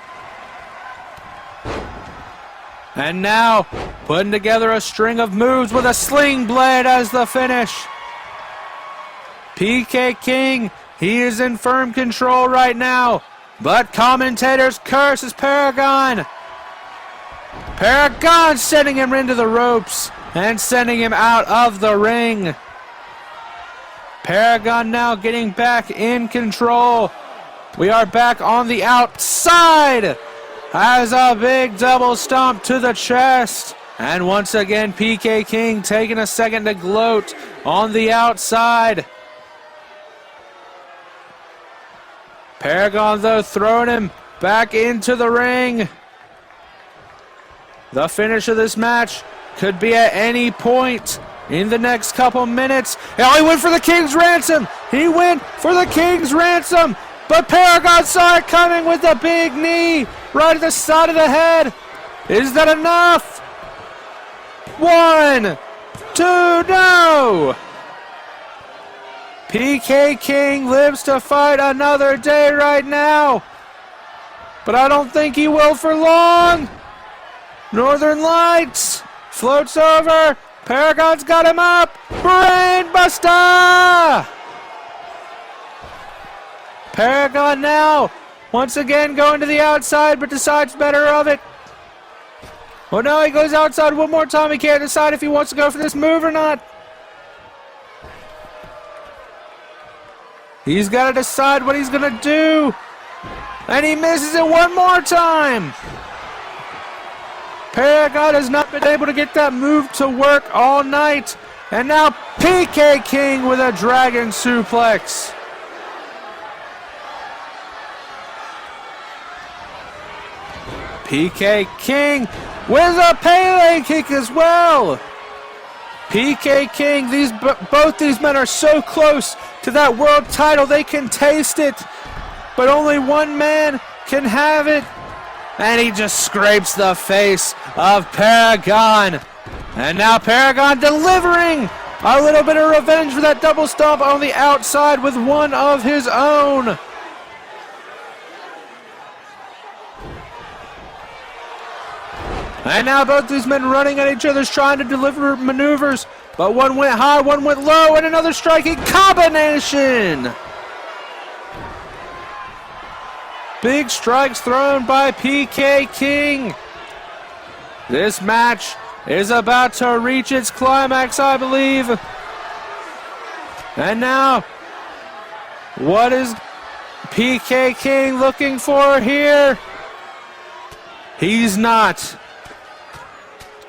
And now putting together a string of moves with a sling blade as the finish. PK King, he is in firm control right now. But commentators curse Paragon. Paragon sending him into the ropes and sending him out of the ring. Paragon now getting back in control. We are back on the outside. Has a big double stomp to the chest. And once again, PK King taking a second to gloat on the outside. Paragon, though, throwing him back into the ring. The finish of this match could be at any point in the next couple minutes. Oh, he went for the King's Ransom. He went for the King's Ransom. But Paragon saw it coming with a big knee right at the side of the head. Is that enough? 1, 2, no. PK King lives to fight another day right now. But I don't think he will for long. Northern Lights floats over. Paragon's got him up. Brainbuster! Paragon now once again going to the outside, but decides better of it. Oh no, he goes outside one more time. He can't decide if he wants to go for this move or not. He's got to decide what he's going to do. And he misses it one more time. Paragon has not been able to get that move to work all night. And now PK King with a dragon suplex. PK King with a Pele kick as well. PK King, both these men are so close to that world title, they can taste it. But only one man can have it. And he just scrapes the face of Paragon. And now Paragon delivering a little bit of revenge for that double stomp on the outside with one of his own. And now both these men running at each other, trying to deliver maneuvers. But one went high, one went low, and another striking combination. Big strikes thrown by PK King. This match is about to reach its climax, I believe. And now, what is PK King looking for here? He's not.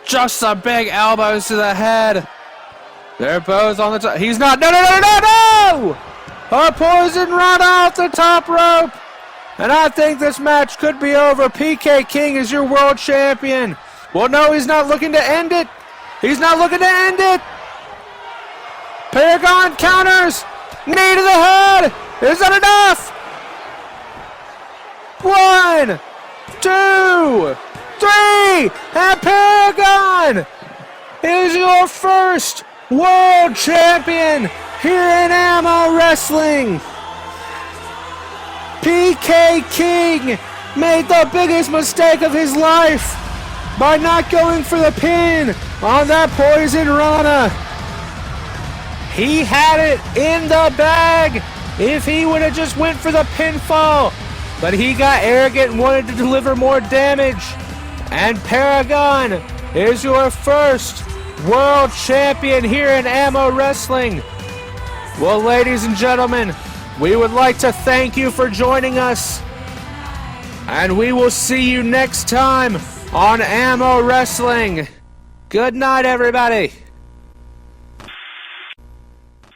Just some big elbows to the head. They're both on the top. He's not. No, no, no, no, no! A poison run off the top rope. And I think this match could be over. PK King is your world champion. Well, no, he's not looking to end it. He's not looking to end it. Paragon counters. Knee to the head. Is that enough? 1, 2, 3. And Paragon is your first world champion here in AMO Wrestling. PK King made the biggest mistake of his life by not going for the pin on that Poison Rana. He had it in the bag if he would have just went for the pinfall, but he got arrogant and wanted to deliver more damage. And Paragon is your first world champion here in AMO Wrestling. Well, ladies and gentlemen, we would like to thank you for joining us, and we will see you next time on AMO Wrestling. Good night, everybody.